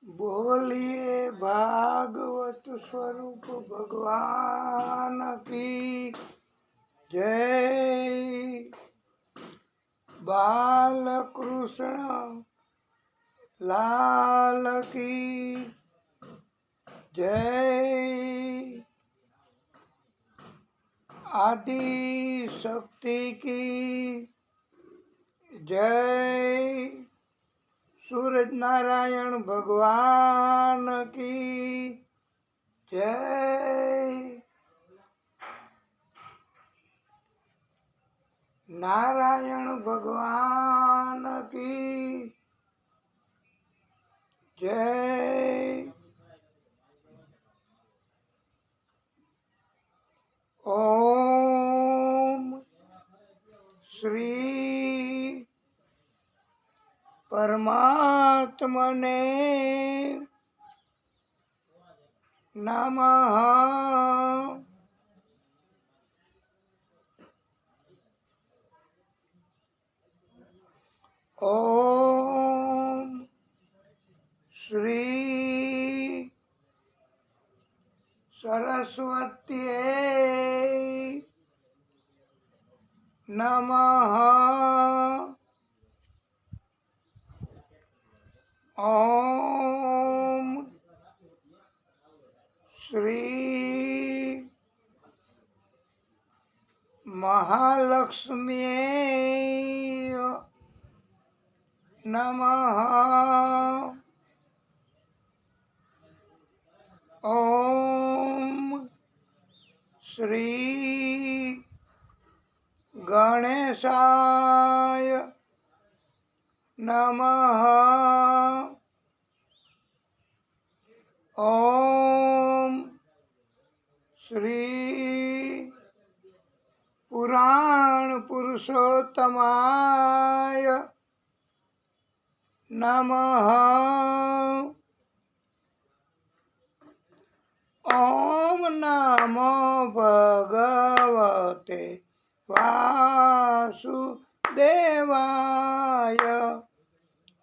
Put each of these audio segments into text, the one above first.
बोलिए भागवत स्वरूप भगवान की जय। बाल कृष्ण लाल की जय। आदि शक्ति की जय। सूरज नारायण भगवान की जय। नारायण भगवान की जय। ओम श्री परमात्मने नमः। ओम श्री सरस्वत्यै नमः। ओम श्री महालक्ष्म्यै नमः। ओम श्री गणेशाय नमः। ओम श्री पुराण पुरुषोत्तमाय नमः। ओम नमो भगवते वासुदेवाय।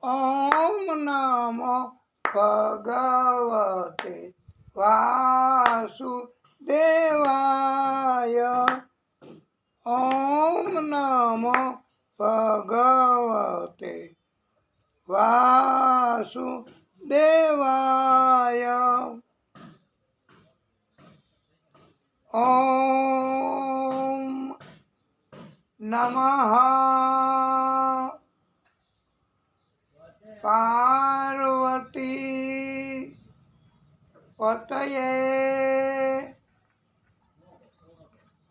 ओम नमो भगवते वासुदेवाय। ओम नमो भगवते वासुदेवाय। ओम नमः पार्वती पतये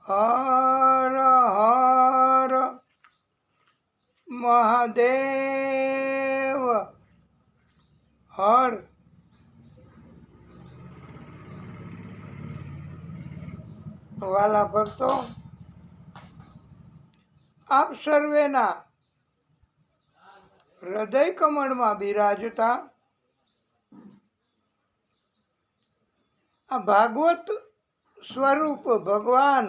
हर हर महादेव हर। वाला भक्तो, आप सर्वेना हृदय कमल में बिराजता आ भागवत स्वरूप भगवान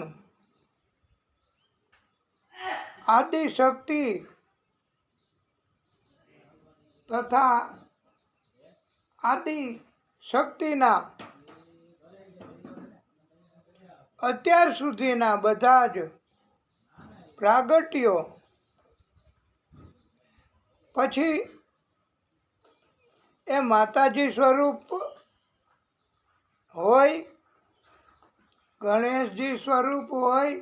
आदि शक्ति तथा आदि शक्तिना અત્યાર સુધીના બધા જ પ્રાગટ્યો પછી એ માતાજી સ્વરૂપ હોય, ગણેશજી સ્વરૂપ હોય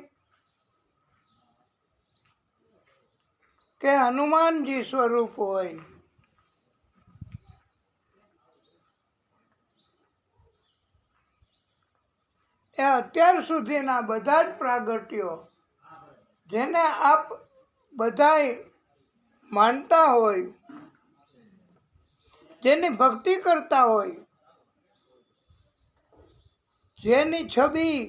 કે હનુમાનજી સ્વરૂપ હોય, એ અત્યાર સુધીના બધા જ પ્રાગટ્યો જેને આપ બધાય માનતા હોય, જેની ભક્તિ કરતા હોય, જેની છબી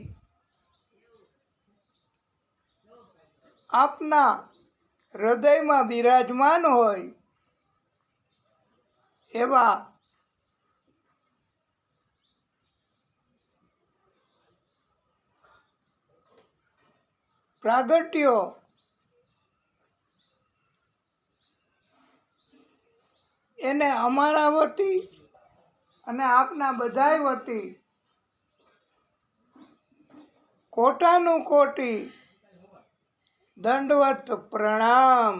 આપના હૃદયમાં બિરાજમાન હોય એવા પ્રાગટ્યો એને અમારા વતી અને આપના બધાય વતી કોટાનું કોટી દંડવત પ્રણામ.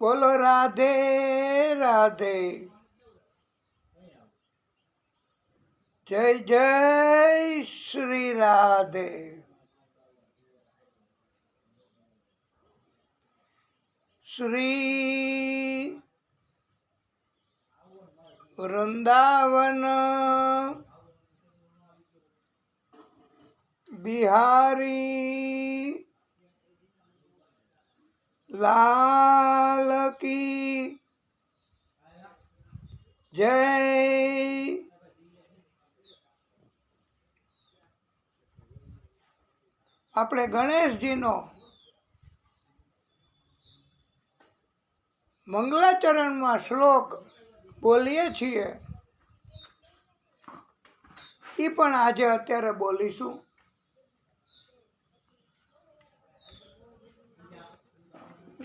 બોલો રાધે રાધે. જય જય શ્રી રાધે. શ્રી વૃંદાવન બિહારી લાલ કી જય. આપણે ગણેશજીનો મંગલાચરણમાં શ્લોક બોલીએ છીએ, એ પણ આજે અત્યારે બોલીશું.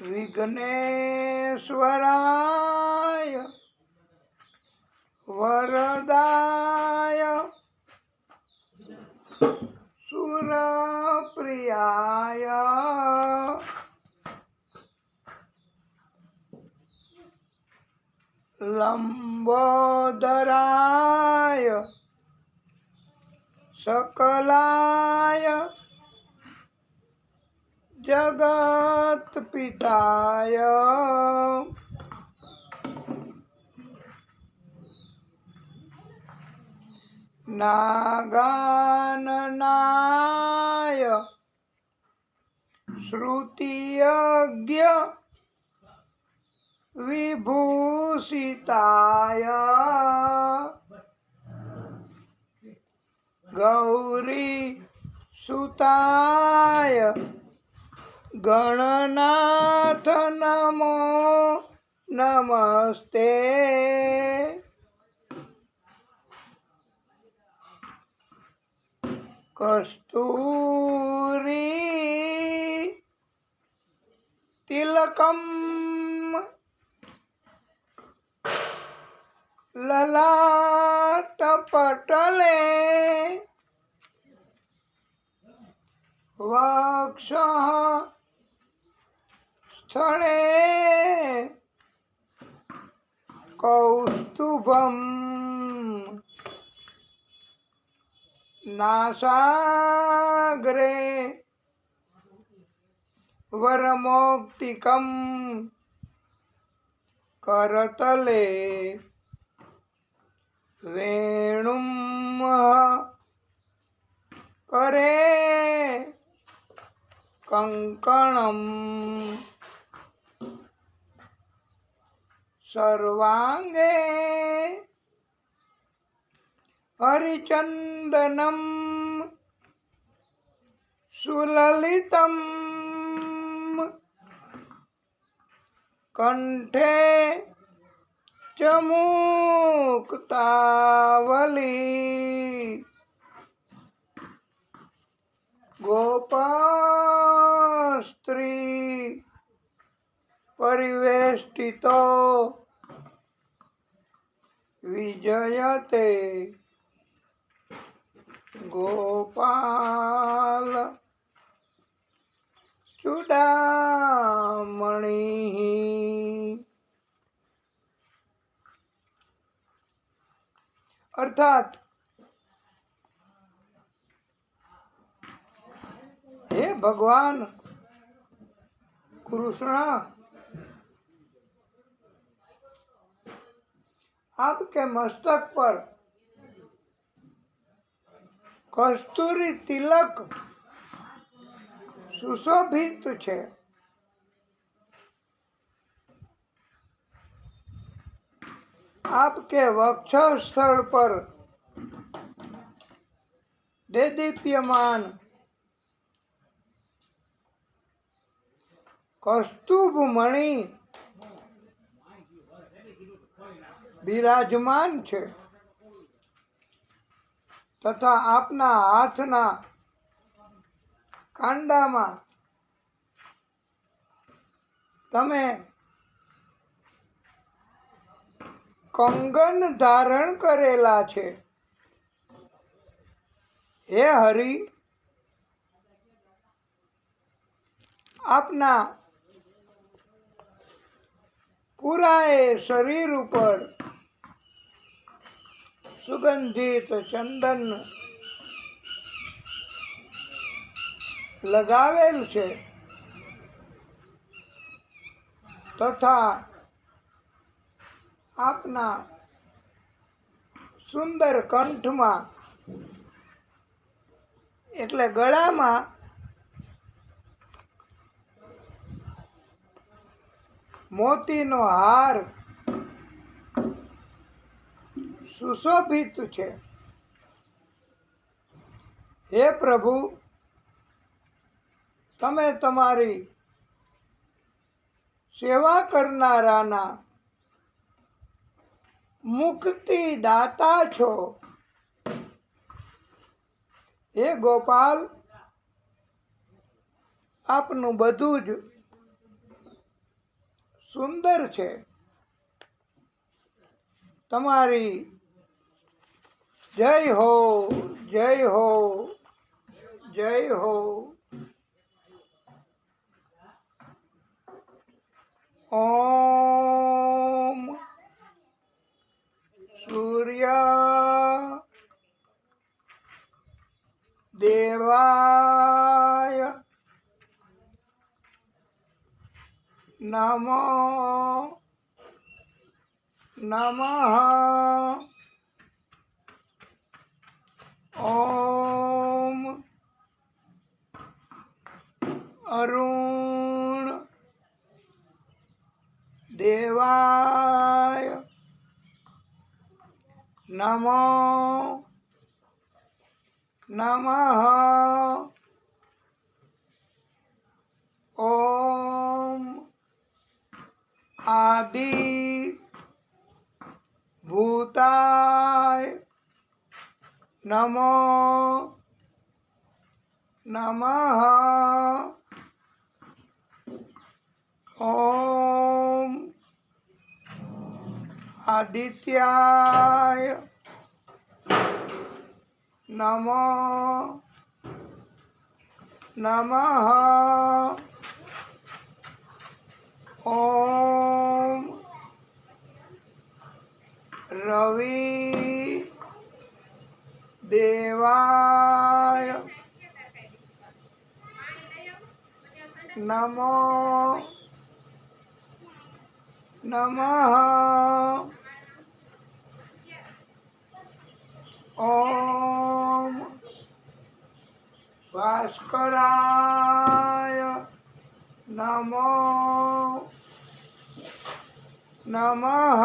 વિઘ્નેશ્વરાય વરદાય સુરપ્રિયાય લંબોદરાય સકલાય જગત પિતાય નાગાનનાય શ્રુતિયજ્ઞ વિભૂષિતાય ગૌરી સુતાય ગણનાથ નમો નમસ્તે. કસ્તુરી તિલકમ લલાટપટલે વક્ષઃ સ્થળે કૌસ્તુભમ નાસાગ્રે વરમૌક્તિકમ કરતલે વેણુમ કરે કંકણમ સર્વાંગે હરિચંદનમ સુલલિતમ કંઠે ચ મુક્તાવલી ગોપસ્ત્રી પરિવેષ્ટિતો વિજયતે ગોપાલ ચૂડામણી. અર્થાત હે ભગવાન કૃષ્ણ, આપકે મસ્તક પર કસ્તુરી તિલક સુશોભિત છે. आपके वक्षस्थल पर देदीप्यमान कस्तूभ मणि બિરાજમાન છે તથા આપના હાથના કાંડામાં તમે કંગન ધારણ કરેલા છે. હે હરિ, આપના પૂરાએ શરીર ઉપર સુગંધિત ચંદન લગાવેલ છે તથા આપના સુંદર કંઠમાં એટલે ગળામાં મોતીનો હાર સુશોભિત છે. હે પ્રભુ, તમે તમારી સેવા કરનારાના મુક્તિદાતા છો. હે ગોપાલ, આપનું બધું જ સુંદર છે. તમારી જય હો, જય હો, જય હો. ઓમ સૂર્ય દેવાય નમો નમઃ. ઓમ અરુણ દેવાય નમો નમઃ. ઓમ આદિ ભૂતાય નમો નમઃ. ઓમ આદિત્યાય નમો નમઃ. ઓમ રવિ દેવાય નમો નમઃ. ઓમ ભાસ્કરાય નમો નમઃ.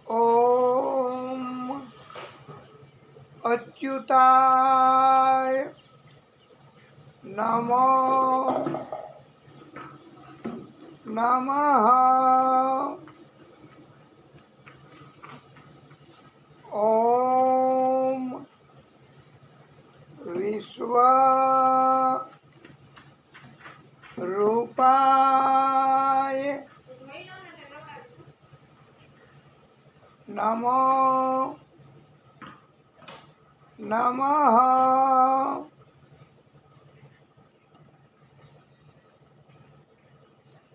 ઓમ અચ્યુતાય નમો નમઃ. ઓમ વિશ્વ રૂપાય નમો નમઃ.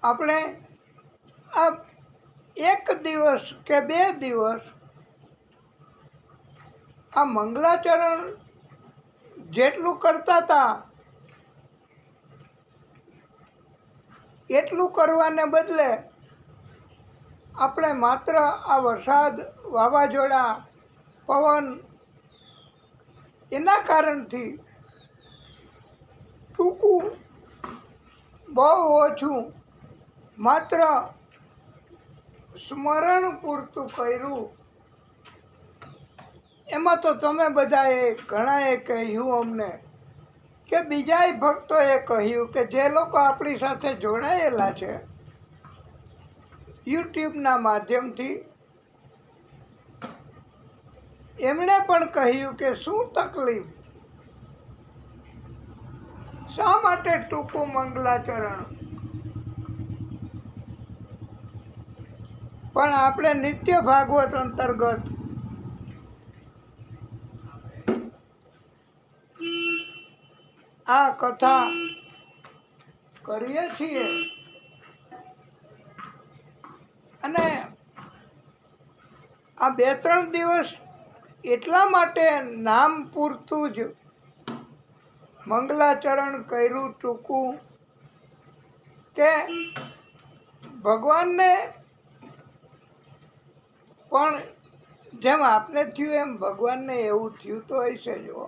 આપણે આ એક દિવસ કે 2 દિવસ આ મંગલાચરણ જેટલું કરતા હતા એટલું કરવાને બદલે આપણે માત્ર આ વરસાદ, વાવાઝોડા, પવન એના કારણથી ટૂંકું, બહુ ઓછું, માત્ર સ્મરણ પૂરતું કર્યું. એમાં તો તમે બધાએ ઘણાએ કહ્યું અમને કે બીજાય ભક્તોએ કહ્યું કે જે લોકો આપણી સાથે જોડાયેલા છે યુટ્યુબના માધ્યમથી, એમણે પણ કહ્યું કે શું તકલીફ, શા માટે ટૂંકું મંગલાચરણ. પણ આપણે નિત્ય ભાગવત અંતર્ગત આ કથા કરીએ છીએ અને આ 2-3 દિવસ એટલા માટે નામ પૂરતું જ મંગલાચરણ કર્યું ટૂંકું કે ભગવાનને પણ જેમ આપને થયું એમ ભગવાનને એવું થયું તો હશે જો.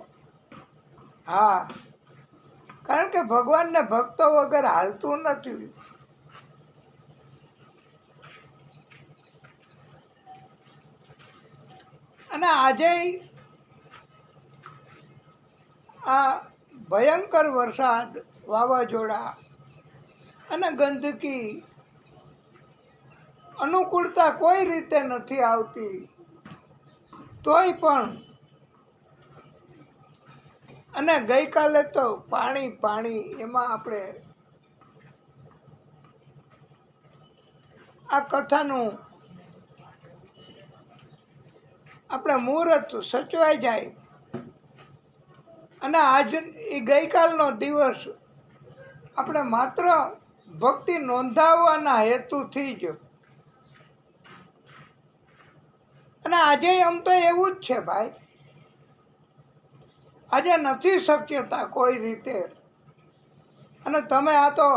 હા, કારણ કે ભગવાનને ભક્તો વગર હાલતું નથી. અને આજે આ ભયંકર વરસાદ, વાવાઝોડા અને ગંદકી અનુકૂળતા કોઈ રીતે નથી આવતી, તોય પણ અને ગઈકાલે તો પાણી એમાં આપણે આ કથાનું આપણે મુહૂર્ત સચવાઈ જાય અને આજ એ ગઈકાલનો દિવસ આપણે માત્ર ભક્તિ નોંધાવવાના હેતુથી જ. અને આજે આમ તો એવું જ છે ભાઈ, આજે નથી શક્યતા કોઈ રીતે. અને તમે આ તો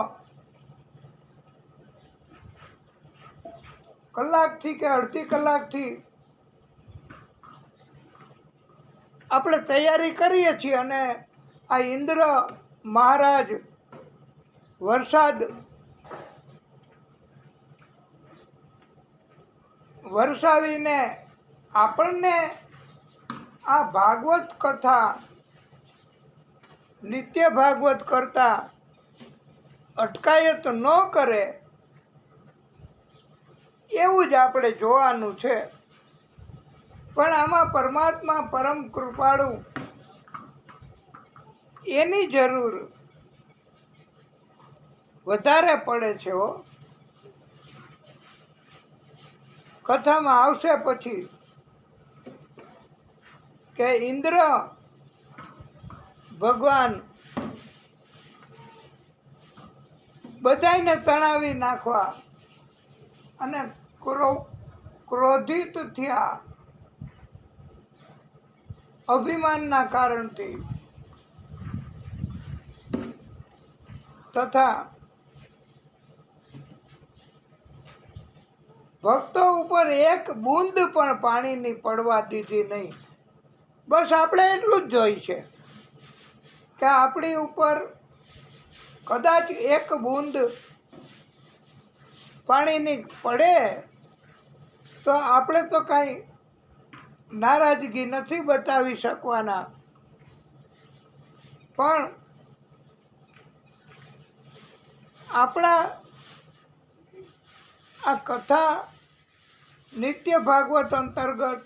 કલાકથી કે અડધી કલાકથી આપણે તૈયારી કરીએ છીએ અને આ ઇન્દ્ર મહારાજ વરસાદ વરસાવીને આપણને આ ભાગવત કથા નિત્ય ભાગવત કરતા અટકાયત ન કરે એવું જ આપણે જોવાનું છે. પણ આમાં પરમાત્મા પરમ કૃપાળુ, એની જરૂર વધારે પડે છે. કથામાં આવશે પછી કે ઇન્દ્ર ભગવાન બધાને તણાવી નાખવા અને ક્રોધિત થયા અભિમાનના કારણથી, તથા ભક્તો ઉપર એક બૂંદ પણ પાણીની પડવા દીધી નહીં. બસ આપણે એટલું જ જોઈ છે કે આપણી ઉપર કદાચ એક બૂંદ પાણીની પડે તો આપણે તો કાંઈ નારાજગી નથી બતાવી શકવાના. પણ આપણા આ કથા નિત્ય ભાગવત અંતર્ગત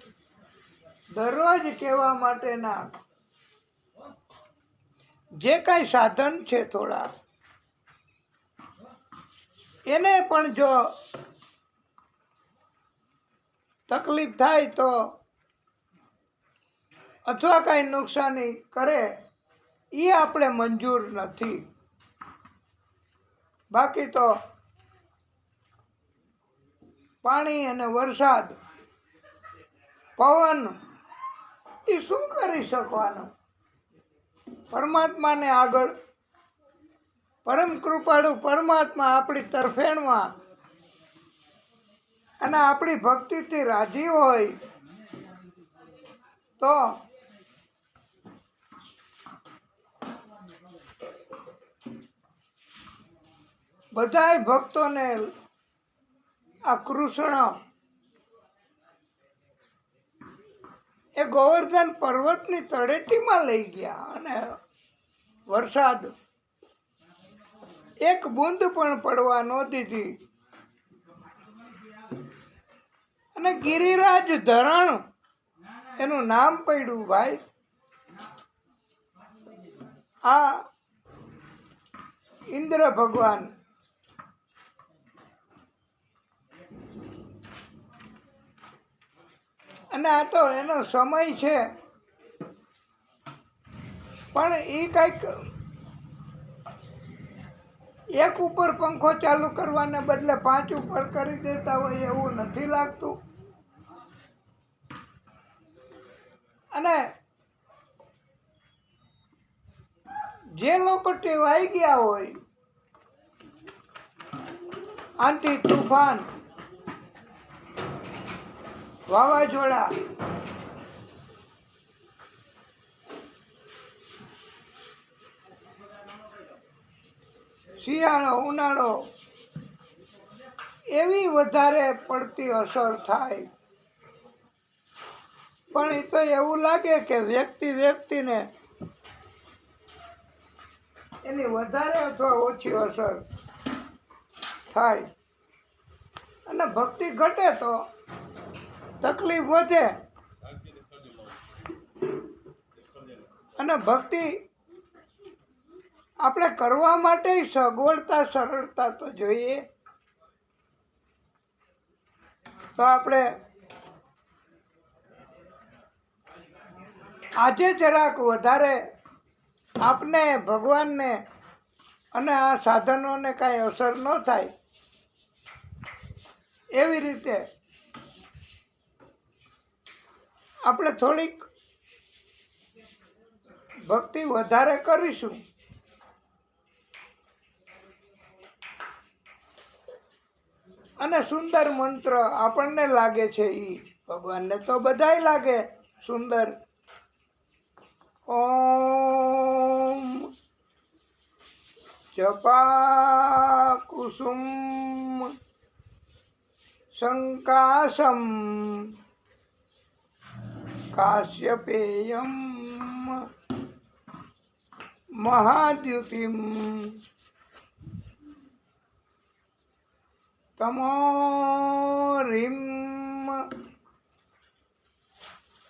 દરરોજ કહેવા માટેના જે કાંઈ સાધન છે થોડા, એને પણ જો તકલીફ થાય તો અથવા કાંઈ નુકસાની કરે એ આપણે મંજૂર નથી. બાકી તો પાણી અને વરસાદ, પવન એ શું કરી શકવાનું? પરમાત્માને આગળ પરમ કૃપાળુ પરમાત્મા આપણી તરફેણમાં અને આપણી ભક્તિથી રાજી હોય તો બધાય ભક્તોને આ કૃષ્ણ એ ગોવર્ધન પર્વતની તળેટીમાં લઈ ગયા અને વરસાદ એક બૂંદ પણ પડવા ન દીધી. અને ગિરિરાજ ધરણ એનું નામ પડ્યું ભાઈ. આ ઇન્દ્ર ભગવાન અને આ તો એનો સમય છે, પણ એ કંઈક એક ઉપર પંખો ચાલુ કરવાને બદલે 5 ઉપર કરી દેતા હોય એવું નથી લાગતું? અને જે લોકો ટેવાઈ ગયા હોય આંધી તુફાન વાવાઝોડા શિયાળો ઉનાળો એવી વધારે પડતી અસર થાય, પણ એ તો એવું લાગે કે વ્યક્તિને એની વધારે અથવા ઓછી અસર થાય, અને ભક્તિ ઘટે તો તકલીફ વધે. અને ભક્તિ આપણે કરવા માટે સગવડતા સરળતા તો જોઈએ. તો આપણે આજે જરાક વધારે આપને ભગવાનને અને આ સાધનોને કાંઈ અસર ન થાય એવી રીતે આપણે થોડીક ભક્તિ વધારે કરીશું. અને સુંદર મંત્ર આપણને લાગે છે, એ ભગવાનને તો બધાય લાગે સુંદર. ઓમ જપા કુસુમ સંકાશમ કાશ્યપેયમ મહાદ્યુતિમ તમોરીમ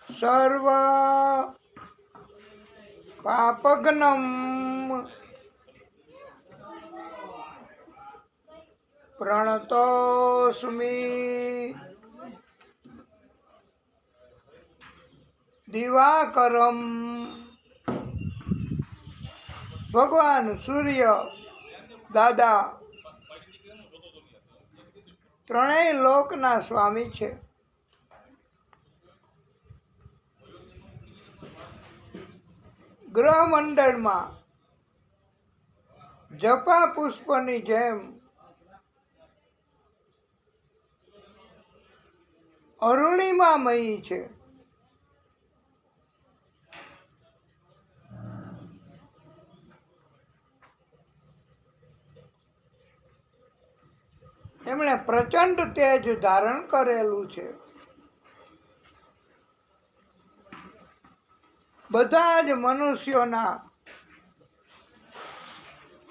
સર્વ પાપઘ્નમ પ્રણતોસ્મિ દિવાકરમ. ભગવાન સૂર્ય દાદા ત્રણેય લોકના સ્વામી છે. ગ્રહમંડળમાં જપા પુષ્પની જેમ અરુણિમામયી છે. એમણે પ્રચંડ તેજ ધારણ કરેલું છે. બધા જ મનુષ્યોના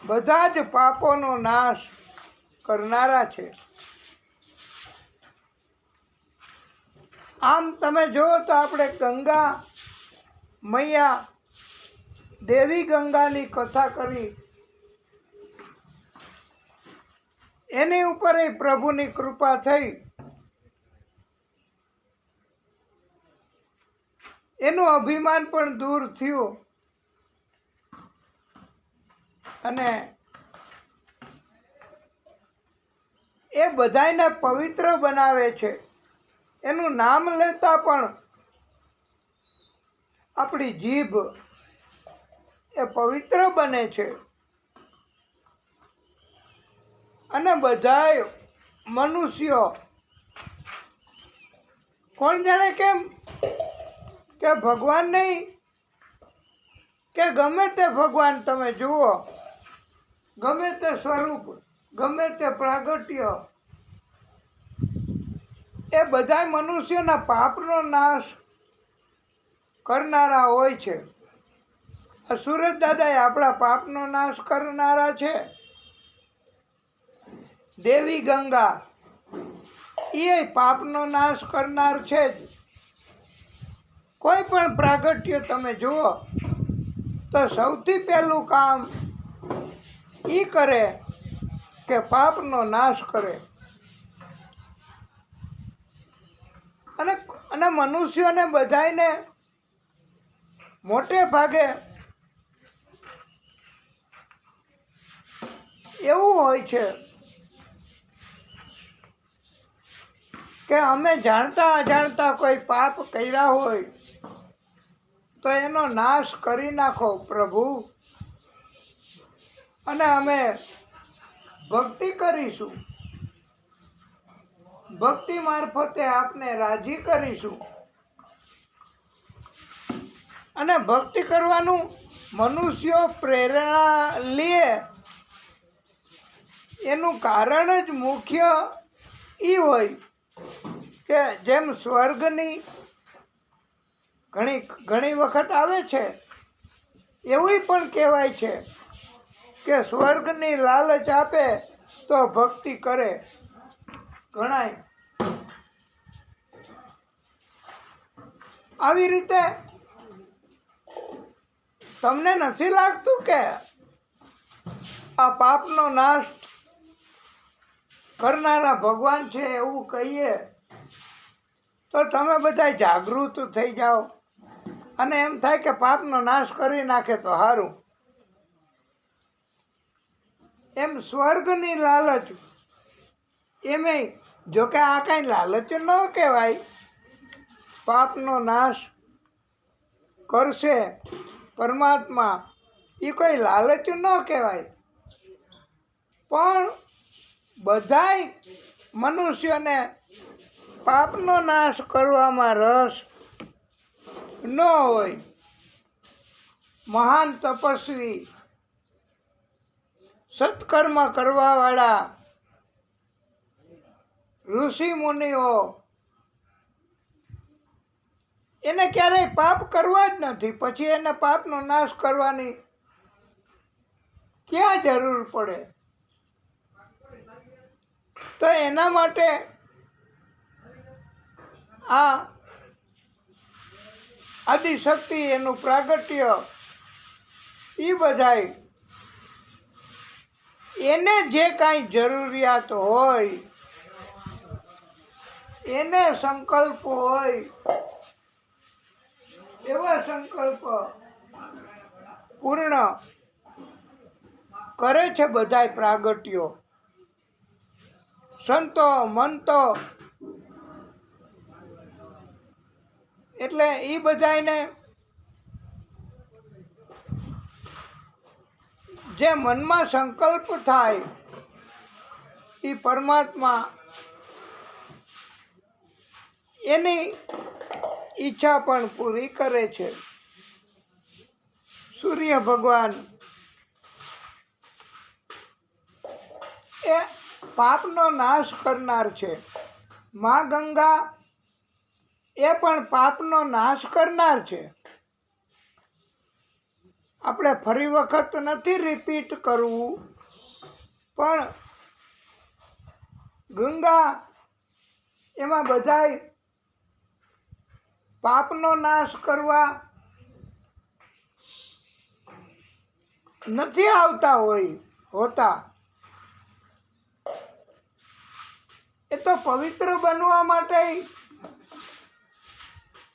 બધા જ પાપોનો નાશ કરનારા છે. આમ તમે જુઓ તો આપણે ગંગા મૈયા દેવી ગંગાની કથા કરી, એની ઉપર પ્રભુની કૃપા થઈ. એનું અભિમાન પણ દૂર થયું અને એ બધાયને પવિત્ર બનાવે છે. એનું નામ લેતા પણ આપણી જીભ એ પવિત્ર બને છે. અને બધાય મનુષ્યો કોણ જાણે કેમ કે ભગવાન નહીં કે ગમે તે ભગવાન તમે જુઓ, ગમે તે સ્વરૂપ, ગમે તે પ્રાગટ્ય, એ બધા મનુષ્યોના પાપનો નાશ કરનારા હોય છે. સૂરજ દાદા આપણા પાપનો નાશ કરનારા છે. દેવી ગંગા એ પાપનો નાશ કરનાર છે જ. કોઈ પણ પ્રાગટ્ય તમે જુઓ તો સૌથી પહેલું કામ એ કરે કે પાપનો નાશ કરે. અને અને મનુષ્યોને બધાયને મોટે ભાગે એવું હોય છે કે અમે જાણતા અજાણતા કોઈ પાપ કર્યા હોય તો એનો નાશ કરી નાખો પ્રભુ, અને અમે ભક્તિ કરીશું, ભક્તિ મારફતે આપને રાજી કરીશું. અને ભક્તિ કરવાનું મનુષ્યો પ્રેરણા લે એનું કારણ જ મુખ્ય એ હોય કે જેમ સ્વર્ગની ઘણી વખત આવે છે, એવું પણ કહેવાય છે કે સ્વર્ગની લાલચ આપે તો ભક્તિ કરે ઘણાય. આવી રીતે તમને નથી લાગતું કે આ પાપનો નાશ કરનારા ભગવાન છે એવું કહીએ તો તમે બધા જાગૃત થઈ જાઓ અને એમ થાય કે પાપનો નાશ કરી નાખે તો સારું. એમ સ્વર્ગની લાલચ એમે જોકે આ કાંઈ લાલચ ન કહેવાય, પાપનો નાશ કરશે પરમાત્મા એ કોઈ લાલચ ન કહેવાય, પણ બધાય મનુષ્યને પાપનો નાશ કરવામાં રસ ન હોય. મહાન તપસ્વી, સત્કર્મ કરવાવાળા ઋષિ મુનિઓ એને ક્યારેય પાપ કરવા જ નથી, પછી એને પાપનો નાશ કરવાની ક્યાં જરૂર પડે? તો એના માટે આ આદિશક્તિ એનું પ્રાગટ્ય એ બધાય એને જે કાંઈ જરૂરિયાત હોય, એને સંકલ્પ હોય એવા સંકલ્પ પૂર્ણ કરે છે બધાય પ્રાગટ્યો, સંતો મંતો. એટલે એ બધાને જે મનમાં સંકલ્પ થાય એ પરમાત્મા એની ઈચ્છા પણ પૂરી કરે છે. સૂર્ય ભગવાન એ પાપનો નાશ કરનાર છે. મા ગંગા એ પણ પાપનો નાશ કરનાર છે. આપણે ફરી વખત નથી રિપીટ કરવું, પણ ગંગા એમાં બધાય પાપનો નાશ કરવા નથી આવતા હોતા. એ તો પવિત્ર બનવા માટે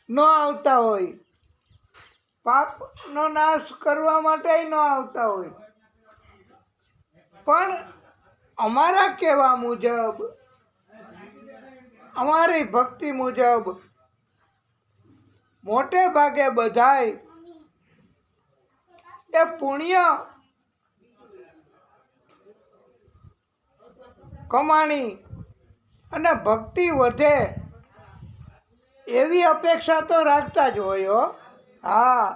ન આવતા હોય, પાપનો નાશ કરવા માટે ન આવતા હોય, પણ અમારા કહેવા મુજબ, અમારી ભક્તિ મુજબ મોટે ભાગે બધાય એ પુણ્ય કમાણી અને ભક્તિ વધે એવી અપેક્ષા તો રાખતા જ હોય. હા,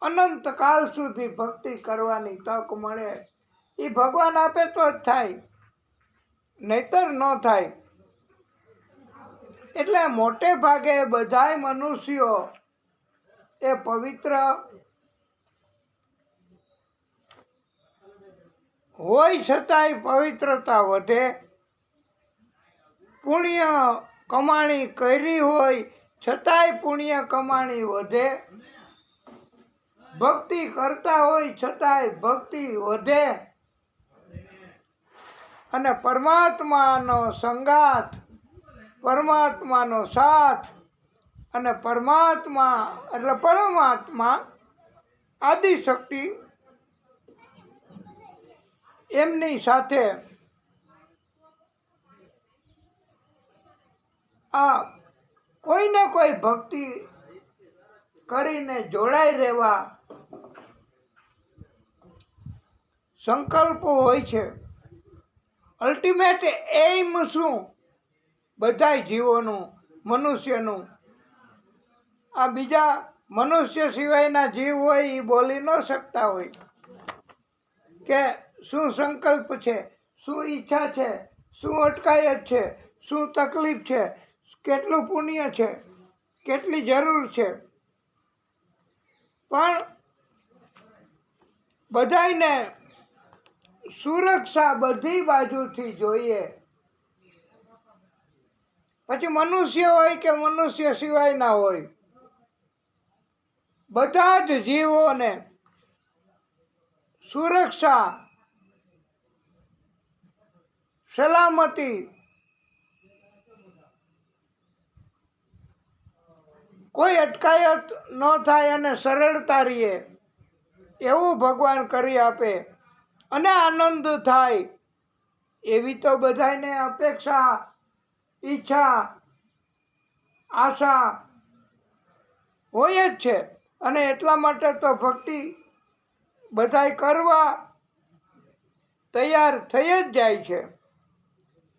અનંતકાળ સુધી ભક્તિ કરવાની તક મળે એ ભગવાન આપે તો જ થાય, નહીતર ન થાય. એટલે મોટે ભાગે બધાય મનુષ્યો એ પવિત્ર હોય છતાંય પવિત્રતા વધે, પુણ્ય કમાણી કરી હોય છતાંય પુણ્ય કમાણી વધે, ભક્તિ કરતા હોય છતાંય ભક્તિ વધે, અને પરમાત્માનો સંગાથ પરમાત્માનો સાથ અને પરમાત્મા એટલે પરમાત્મા આદિશક્તિ એમની સાથે આ કોઈને કોઈ ભક્તિ કરીને જોડાઈ રહેવા સંકલ્પો હોય છે. અલ્ટિમેટ એઇમ શું બધાય જીવોનું, મનુષ્યનું, આ બીજા મનુષ્ય સિવાયના જીવ હોય એ બોલી ન શકતા હોય કે શું સંકલ્પ છે, શું ઈચ્છા છે, શું અટકાયત છે, શું તકલીફ છે, કેટલું પુણ્ય છે, કેટલી જરૂર છે. પણ બધાયને સુરક્ષા બધી બાજુથી જોઈએ. પછી મનુષ્ય હોય કે મનુષ્ય સિવાયના હોય, બધા જ જીવોને સુરક્ષા, સલામતી, કોઈ અટકાયત ન થાય અને સરળતા રહીએ એવું ભગવાન કરી આપે અને આનંદ થાય એવી તો બધાને અપેક્ષા, ઈચ્છા, આશા હોય જ છે. અને એટલા માટે તો ભક્તિ બધાય કરવા તૈયાર થઈ જ જાય છે.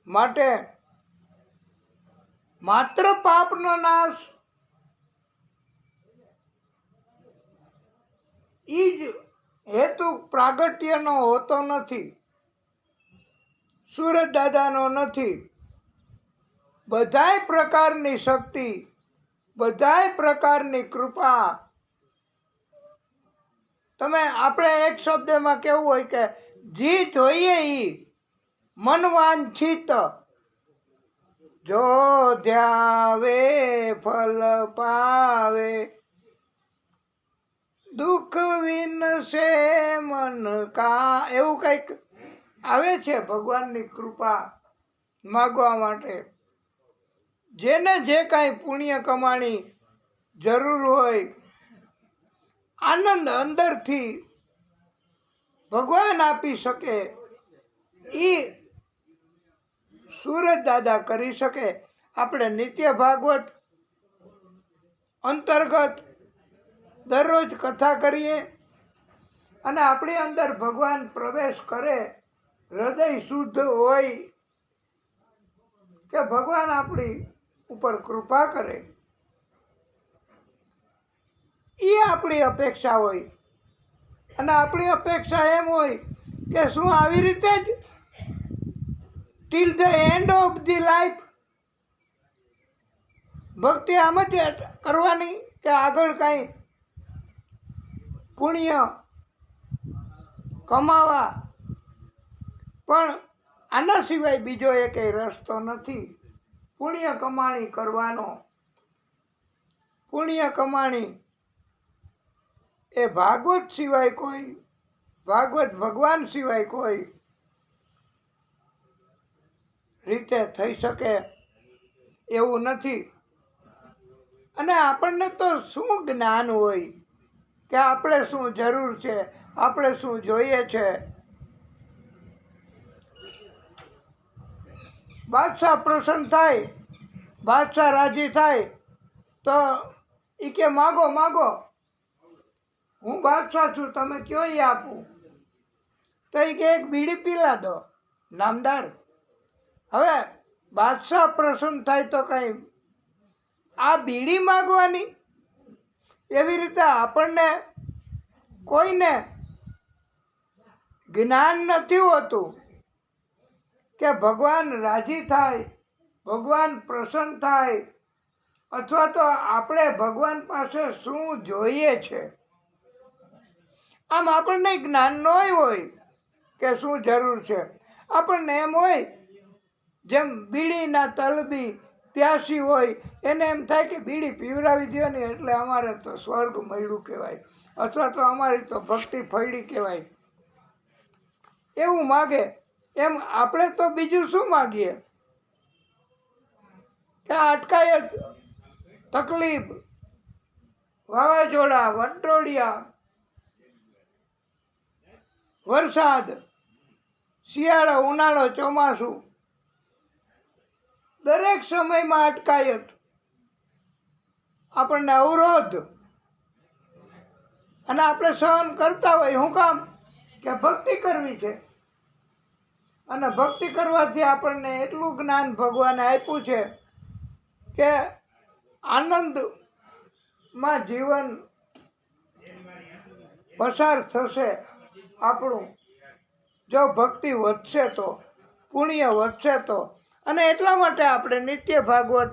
માટે માત્ર પાપનો નાશ એ જ હેતુ પ્રાગટ્યનો હોતો નથી, સુરત દાદાનો નથી. બધાય પ્રકારની શક્તિ, બધાય પ્રકારની કૃપા, તમે આપણે એક શબ્દમાં કેવું હોય કે જી જોઈએ ઈ મનવાંછિત, જો ધ્યાવે ફલ પાવે, દુઃખ વિનશે મન કા, એવું કંઈક આવે છે ભગવાનની કૃપા માગવા માટે. જેને જે કાંઈ પુણ્ય કમાણી જરૂર હોય, આનંદ અંદરથી ભગવાન આપી શકે એ સુરત દાદા કરી શકે. આપણે નિત્ય ભાગવત અંતર્ગત દરરોજ કથા કરીએ અને આપણી અંદર ભગવાન પ્રવેશ કરે, હૃદય શુદ્ધ હોય કે ભગવાન આપણી ઉપર કૃપા કરે એ આપણી અપેક્ષા હોય. અને આપણી અપેક્ષા એમ હોય કે શું આવી રીતે જ till the end of the life ભક્તિ આમ જ કરવાની કે આગળ કાંઈ પુણ્ય કમાવા? પણ આના સિવાય બીજો એકેય રસ્તો નથી પુણ્ય કમાણી કરવાનો. પુણ્ય કમાણી એ ભાગવત સિવાય કોઈ, ભાગવત ભગવાન સિવાય કોઈ રીતે થઈ શકે એવું નથી. અને આપણને તો શું જ્ઞાન હોય કે આપણે શું જરૂર છે, આપણે શું જોઈએ છે. બાદશાહ પ્રસન્ન થાય, બાદશાહ રાજી થાય તો એ કે માગો માગો, હું બાદશાહ છું, તમે કયો એ આપું. તો એ કે એક બીડી પીલા દો નામદાર. હવે બાદશાહ પ્રસન્ન થાય તો કંઈ આ બીડી માગવાની? એવી રીતે આપણને કોઈને જ્ઞાન નથી હોતું કે ભગવાન રાજી થાય, ભગવાન પ્રસન્ન થાય, અથવા તો આપણે ભગવાન પાસે શું જોઈએ છે. આમ આપણને જ્ઞાન ન હોય કે શું જરૂર છે. આપણને એમ હોય જેમ બીડીના તલબી પ્યાસી હોય એને એમ થાય કે બીડી પીવડાવી દો ને એટલે અમારે તો સ્વર્ગ મળ્યું કહેવાય, અથવા તો અમારી તો ભક્તિ ફળી કહેવાય. એવું માગે. એમ આપણે તો બીજું શું માગીએ? કે આ અટકાયત, તકલીફ, વાવાઝોડા, વંટોળિયા, વરસાદ, શિયાળો, ઉનાળો, ચોમાસું, દરેક સમયમાં અટકાયત, આપણને અવરોધ, અને આપણે સહન કરતા હોય. શું કામ? કે ભક્તિ કરવી છે. અને ભક્તિ કરવાથી આપણને એટલું જ્ઞાન ભગવાને આપ્યું છે કે આનંદમાં જીવન પસાર થશે આપણું, જો ભક્તિ વધશે તો, પુણ્ય વધશે તો. અને એટલા માટે આપણે નિત્ય ભાગવત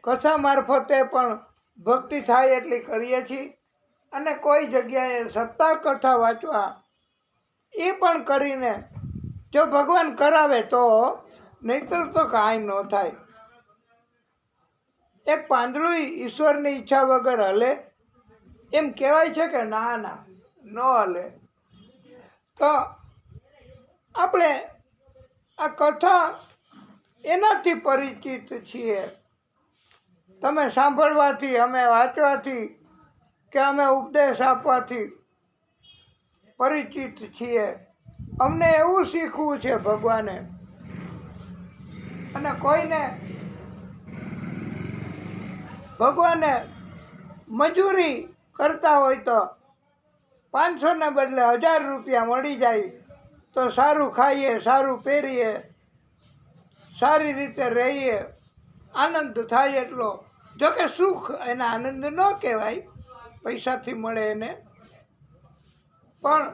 કથા મારફતે પણ ભક્તિ થાય એટલી કરીએ છીએ. અને કોઈ જગ્યાએ સપ્તાહ કથા વાંચવા એ પણ કરીને જો ભગવાન કરાવે તો, નહીંતર તો કાંઈ ન થાય. એક પાંદડું ઈશ્વરની ઈચ્છા વગર હલે એમ કહેવાય છે કે ના ના, ન હલે. તો આપણે આ કથા એનાથી પરિચિત છીએ. તમે સાંભળવાથી, અમે વાંચવાથી, કે અમે ઉપદેશ આપવાથી પરિચિત છીએ. અમને એવું શીખવું છે ભગવાને. અને કોઈને ભગવાને મજૂરી કરતા હોય તો 500 ને બદલે 1000 રૂપિયા મળી જાય તો સારું ખાઈએ, સારું પહેરીએ, સારી રીતે રહીએ, આનંદ થાય એટલો. જોકે સુખ એને આનંદ ન કહેવાય, પૈસાથી મળે એને, પણ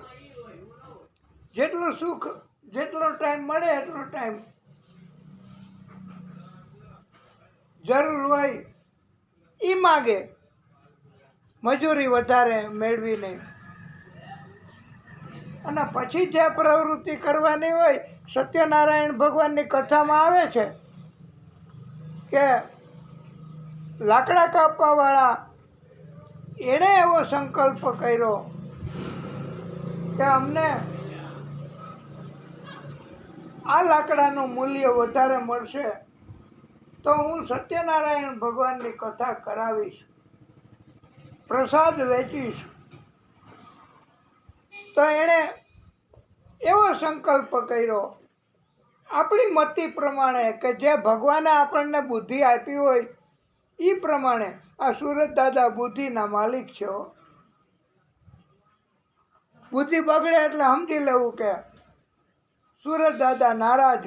જેટલું સુખ, જેટલો ટાઈમ મળે એટલો ટાઈમ જરૂર હોય એ માગે, મજૂરી વધારે મેળવીને. અને પછી જે પ્રવૃત્તિ કરવાની હોય, સત્યનારાયણ ભગવાનની કથામાં આવે છે કે લાકડા કાપવાવાળા એણે એવો સંકલ્પ કર્યો કે અમને આ લાકડાનું મૂલ્ય વધારે મળશે તો હું સત્યનારાયણ ભગવાનની કથા કરાવીશ, પ્રસાદ વેચીશ. તો એણે એવો સંકલ્પ કર્યો આપણી મતિ પ્રમાણે, કે જે ભગવાને આપણને બુદ્ધિ આપી હોય એ પ્રમાણે. આ સુરત દાદા બુદ્ધિના માલિક છે. બુદ્ધિ બગડે એટલે સમજી લેવું કે સુરત દાદા નારાજ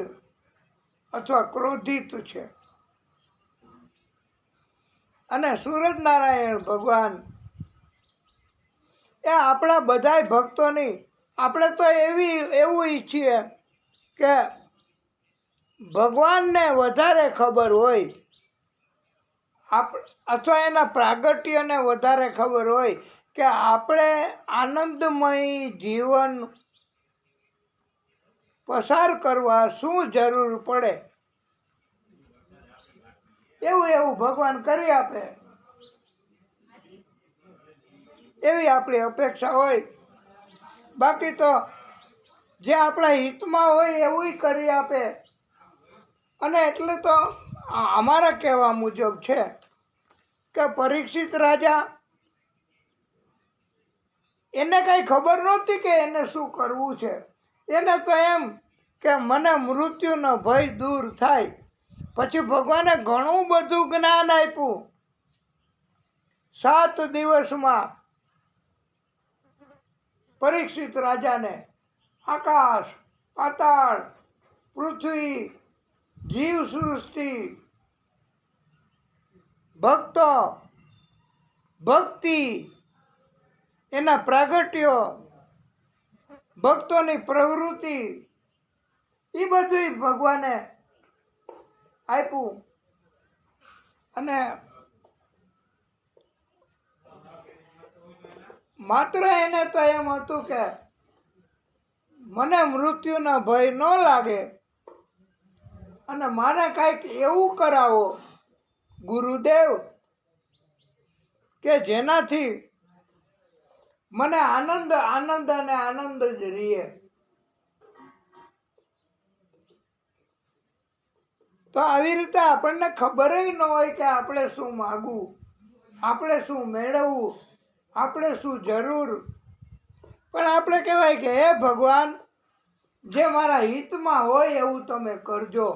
અથવા ક્રોધિત છે. અને સુરત નારાયણ ભગવાન એ આપણા બધાય ભક્તોની, આપણે તો એવું ઈચ્છીએ કે ભગવાનને વધારે ખબર હોય, અથવા એના પ્રાગટ્યને વધારે ખબર હોય કે આપણે આનંદમય જીવન પસાર કરવા શું જરૂર પડે. એવું ભગવાન કરી આપે એવી આપણી અપેક્ષા હોય. બાકી તો જે આપણા હિતમાં હોય એવું કરી આપે. અને એટલે તો અમારા કહેવા મુજબ છે કે પરીક્ષિત રાજા, એને કાંઈ ખબર નહોતી કે એને શું કરવું છે. એને તો એમ કે મને મૃત્યુનો ભય દૂર થાય. પછી ભગવાને ઘણું બધું જ્ઞાન આપ્યું. 7 દિવસમાં પરીક્ષિત રાજાને આકાશ, પાતાળ, પૃથ્વી, જીવ સૃષ્ટિ, ભક્તો, ભક્તિ, એના પ્રાગટ્યો, ભક્તોની પ્રવૃત્તિ, એ બધું ભગવાને આપ્યું. અને માત્ર એને તો એમ હતું કે મને મૃત્યુનો ભય ન લાગે અને મારે કાંઈક એવું કરાવો ગુરુદેવ કે જેનાથી મને આનંદ અને આનંદ જ રહે. તો આવી રીતે આપણને ખબર ન હોય કે આપણે શું માગવું, આપણે શું મેળવવું, આપણે શું જરૂર. પણ આપણે કહેવાય કે હે ભગવાન, જે મારા હિતમાં હોય એવું તમે કરજો.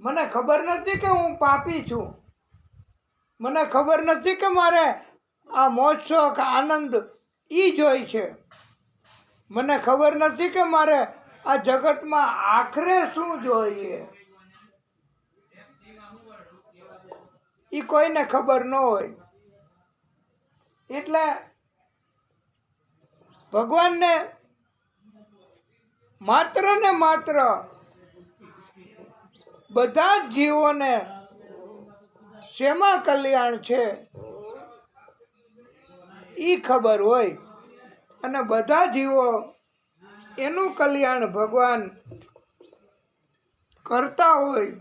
મને ખબર નથી કે હું પાપી છું, મને ખબર નથી કે મારે આ મોજ કે આનંદ ઈ જોઈ છે, મને ખબર નથી કે મારે આ જગતમાં આખરે શું જોઈએ, ઈ કોઈને ખબર ન હોય. એટલે ભગવાનને માત્ર ને માત્ર બધા જ જીવોને શેમાં કલ્યાણ છે ઈ ખબર હોય, અને બધા જીવો એનું કલ્યાણ ભગવાન કરતા હોય.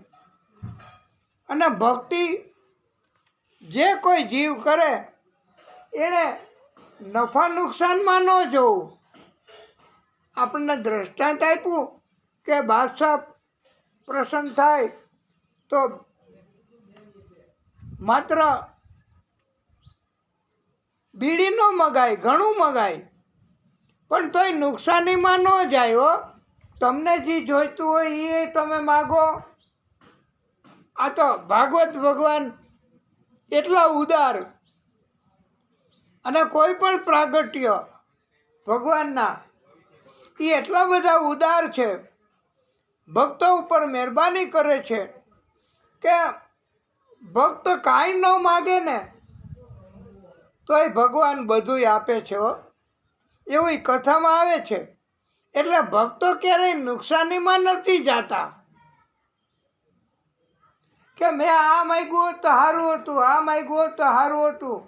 અને ભક્તિ જે કોઈ જીવ કરે એને નફા નુકસાનમાં ન જોવું. આપણને દ્રષ્ટાંત આપ્યું કે બાદશાહ પ્રસન્ન થાય તો માત્ર બીડી ન મગાય, ઘણું મગાય, પણ તોય નુકસાનીમાં ન જાય હો. તમને જે જોઈતું હોય એ તમે માગો. આ તો ભાગવત ભગવાન એટલા ઉદાર, અને કોઈ પણ પ્રાગટ્ય ભગવાનના એ એટલા બધા ઉદાર છે, ભક્તો ઉપર મહેરબાની કરે છે કે ભક્ત કાંઈ ન માગે ને તોય ભગવાન બધુંય આપે છે હો. એવું કથામાં આવે છે. એટલે ભક્તો ક્યારેય નુકસાનીમાં નથી જાતા કે મેં આ માગ્યું હોત તો સારું હતું, આ માગ્યું હોત તો સારું હતું.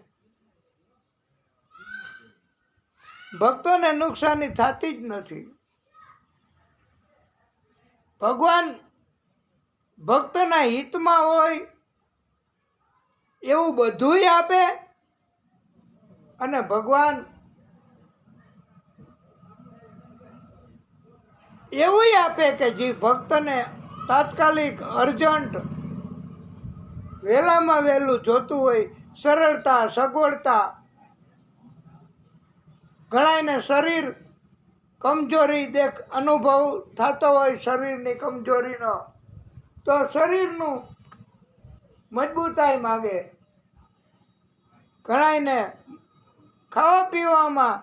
ભક્તોને નુકસાની થતી જ નથી. ભગવાન ભક્તના હિતમાં હોય એવું બધુંય આપે, અને ભગવાન એવું આપે કે જે ભક્તને તાત્કાલિક અર્જન્ટ વહેલામાં વહેલું જોતું હોય, સરળતા સગવડતા. ઘણાયને શરીર કમજોરી અનુભવ થતો હોય શરીરની કમજોરીનો, તો શરીરનું મજબૂતાઈ માગે. ઘણાયને ખાવા પીવામાં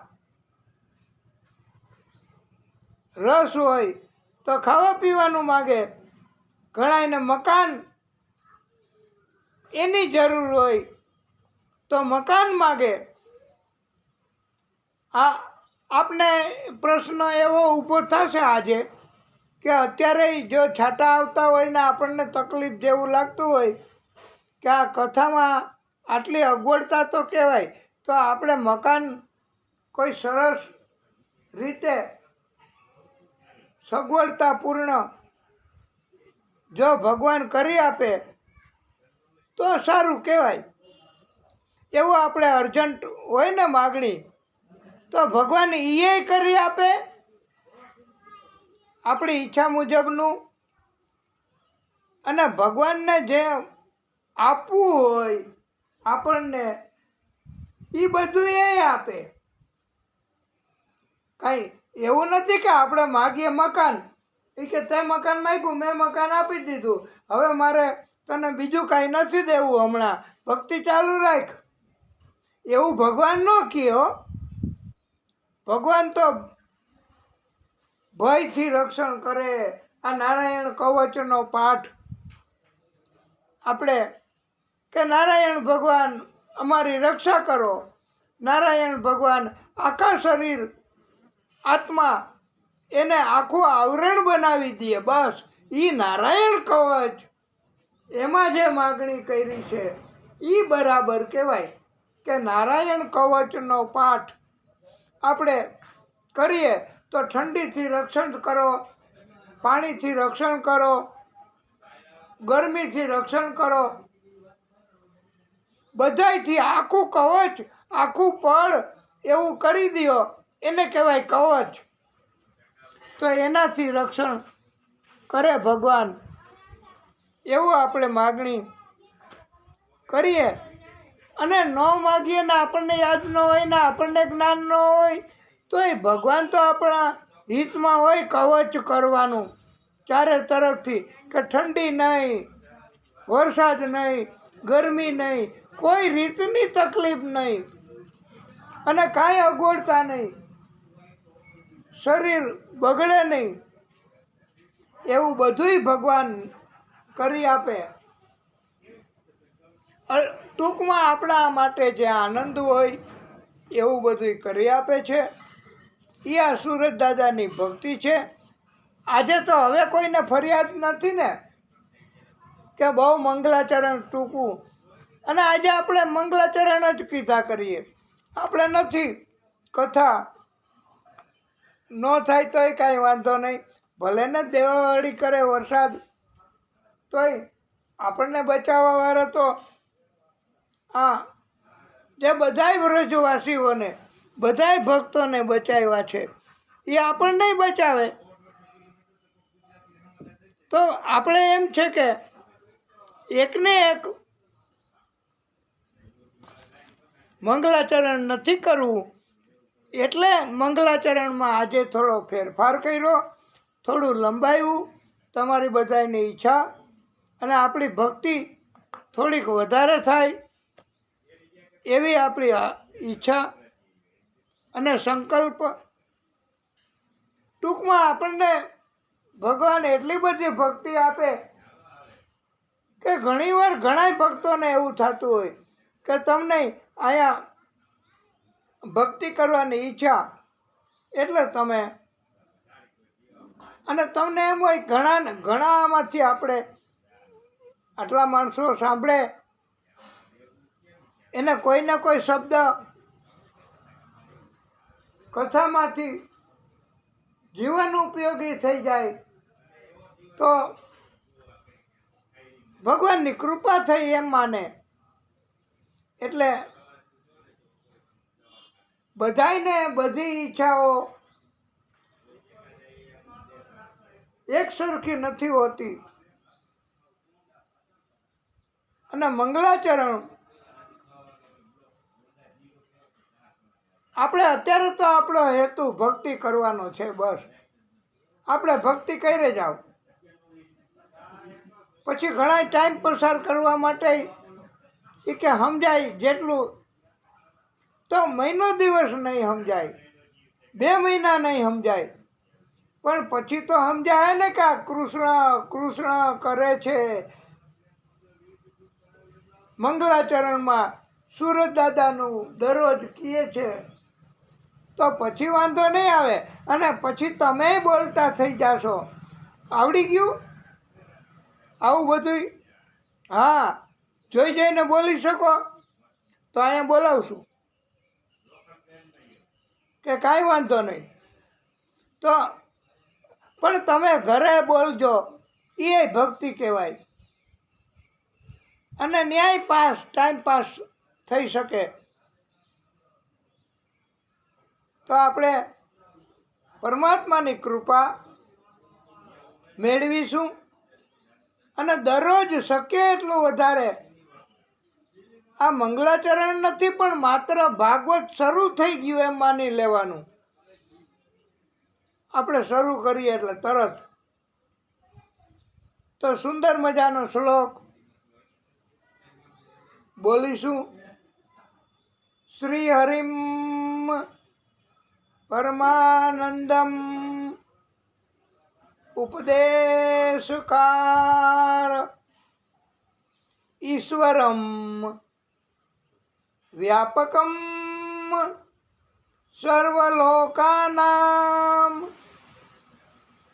રસ હોય તો ખાવા પીવાનું માગે. ઘણાયને મકાન એની જરૂર હોય તો મકાન માગે. આપને પ્રશ્ન એવો ઊભો થશે આજે કે અત્યારે જો છાંટા આવતા હોય ને આપણને તકલીફ જેવું લાગતું હોય કે આ કથામાં આટલી અગવડતા તો કહેવાય, તો આપણે મકાન કોઈ સરસ રીતે સગવડતાપૂર્ણ જો ભગવાન કરી આપે તો સારું કહેવાય. એવું આપણે અર્જન્ટ હોય ને માગણી, તો ભગવાન એ કરી આપે આપણી ઈચ્છા મુજબનું. અને ભગવાનને જે આપવું હોય આપણને એ બધું એ આપે. કાંઈ એવું નથી કે આપણે માગીએ મકાન, એ કે તે મકાન માગ્યું, મેં મકાન આપી દીધું, હવે મારે તને બીજું કાંઈ નથી દેવું, હમણાં ભક્તિ ચાલુ રાખ. એવું ભગવાન ન કહે હો. ભગવાન તો ભયથી રક્ષણ કરે. આ નારાયણ કવચનો પાઠ આપણે કે નારાયણ ભગવાન અમારી રક્ષા કરો, નારાયણ ભગવાન આખા શરીર આત્મા એને આખું આવરણ બનાવી દે. બસ એ નારાયણ કવચ, એમાં જે માગણી કરી છે એ બરાબર કહેવાય કે નારાયણ કવચનો પાઠ આપણે કરીએ તો ઠંડીથી રક્ષણ કરો, પાણીથી રક્ષણ કરો, ગરમીથી રક્ષણ કરો, બધાયથી આખું કવચ, આખું પડ એવું કરી દો, એને કહેવાય કવચ. તો એનાથી રક્ષણ કરે ભગવાન, એવું આપણે માગણી કરીએ. અને ન માગીએ ને આપણને યાદ ન હોય ને આપણને જ્ઞાન ન હોય તોય ભગવાન તો આપણા હિતમાં હોય કવચ કરવાનું ચારે તરફથી, કે ઠંડી નહીં, વરસાદ નહીં, ગરમી નહીં, કોઈ રીતની તકલીફ નહીં અને કાંઈ અગવડતા નહીં, શરીર બગડે નહીં, એવું બધુંય ભગવાન કરી આપે. ટૂંકમાં આપણા માટે જે આનંદ હોય એવું બધું કરી આપે છે. એ આ સુરત દાદાની ભક્તિ છે. આજે તો હવે કોઈને ફરિયાદ નથી ને કે બહુ મંગલાચરણ ટૂંકું, અને આજે આપણે મંગલાચરણ જ કીધા કરીએ. આપણે નથી કથા ન થાય તોય કાંઈ વાંધો નહીં, ભલે ને દેવાવાળી કરે વરસાદ, તોય આપણને બચાવવાવાળા તો હા જે બધાય વ્રજવાસીઓને બધાય ભક્તોને બચાવ્યા છે એ આપણને બચાવે. તો આપણે એમ છે કે એકને એક મંગલાચરણ નથી કરવું, એટલે મંગલાચરણમાં આજે થોડો ફેરફાર કર્યો, થોડું લંબાવ્યું, તમારી બધાની ઈચ્છા અને આપણી ભક્તિ થોડીક વધારે થાય એવી આપણી ઈચ્છા અને સંકલ્પ. ટૂંકમાં આપણને ભગવાન એટલી બધી ભક્તિ આપે કે ઘણીવાર ઘણા ભક્તોને એવું થતું હોય કે તમને અહીંયા ભક્તિ કરવાની ઈચ્છા એટલે તમે, અને તમને એમ હોય ઘણામાંથી આપણે આટલા માણસો સાંભળે એને કોઈને કોઈ શબ્દ કથામાંથી જીવન ઉપયોગી થઈ જાય તો ભગવાનની કૃપા થઈ એમ માને. એટલે બધાયને બધી ઈચ્છાઓ એક સરખી નથી હોતી, અને મંગલાચરણ આપણે અત્યારે તો આપણો હેતુ ભક્તિ કરવાનો છે. બસ આપણે ભક્તિ કરી જાવ, પછી ઘણા ટાઈમ પસાર કરવા માટે એ કે સમજાય જેટલું તો મહિનો દિવસ નહીં સમજાય, 2 મહિના નહીં સમજાય, પણ પછી તો સમજાય ને કે આ કૃષ્ણ કૃષ્ણ કરે છે મંગલાચરણમાં સુરત દાદાનું દરરોજ કહે છે, તો પછી વાંધો નહીં આવે. અને પછી તમે બોલતા થઈ જાશો. આવડી ગયું આવું બધું? હા, જોઈ જઈને બોલી શકો તો અહીંયા બોલાવશું કે કાંઈ વાંધો નહીં. તો પણ તમે ઘરે બોલજો, એ ભક્તિ કહેવાય. અને ન્યાય પાસ ટાઈમ પાસ થઈ શકે. તો આપણે પરમાત્માની કૃપા મેળવીશું અને દરરોજ શક્ય એટલું વધારે આ મંગલાચરણ નથી પણ માત્ર ભાગવત શરૂ થઈ ગયું એમ માની લેવાનું. આપણે શરૂ કરીએ એટલે તરત તો સુંદર મજાનો શ્લોક બોલીશું. શ્રી હરિમ પરમાનંદમ ઉપદેશકાર ઈશ્વરમ વ્યાપકમ સર્વલોકાનામ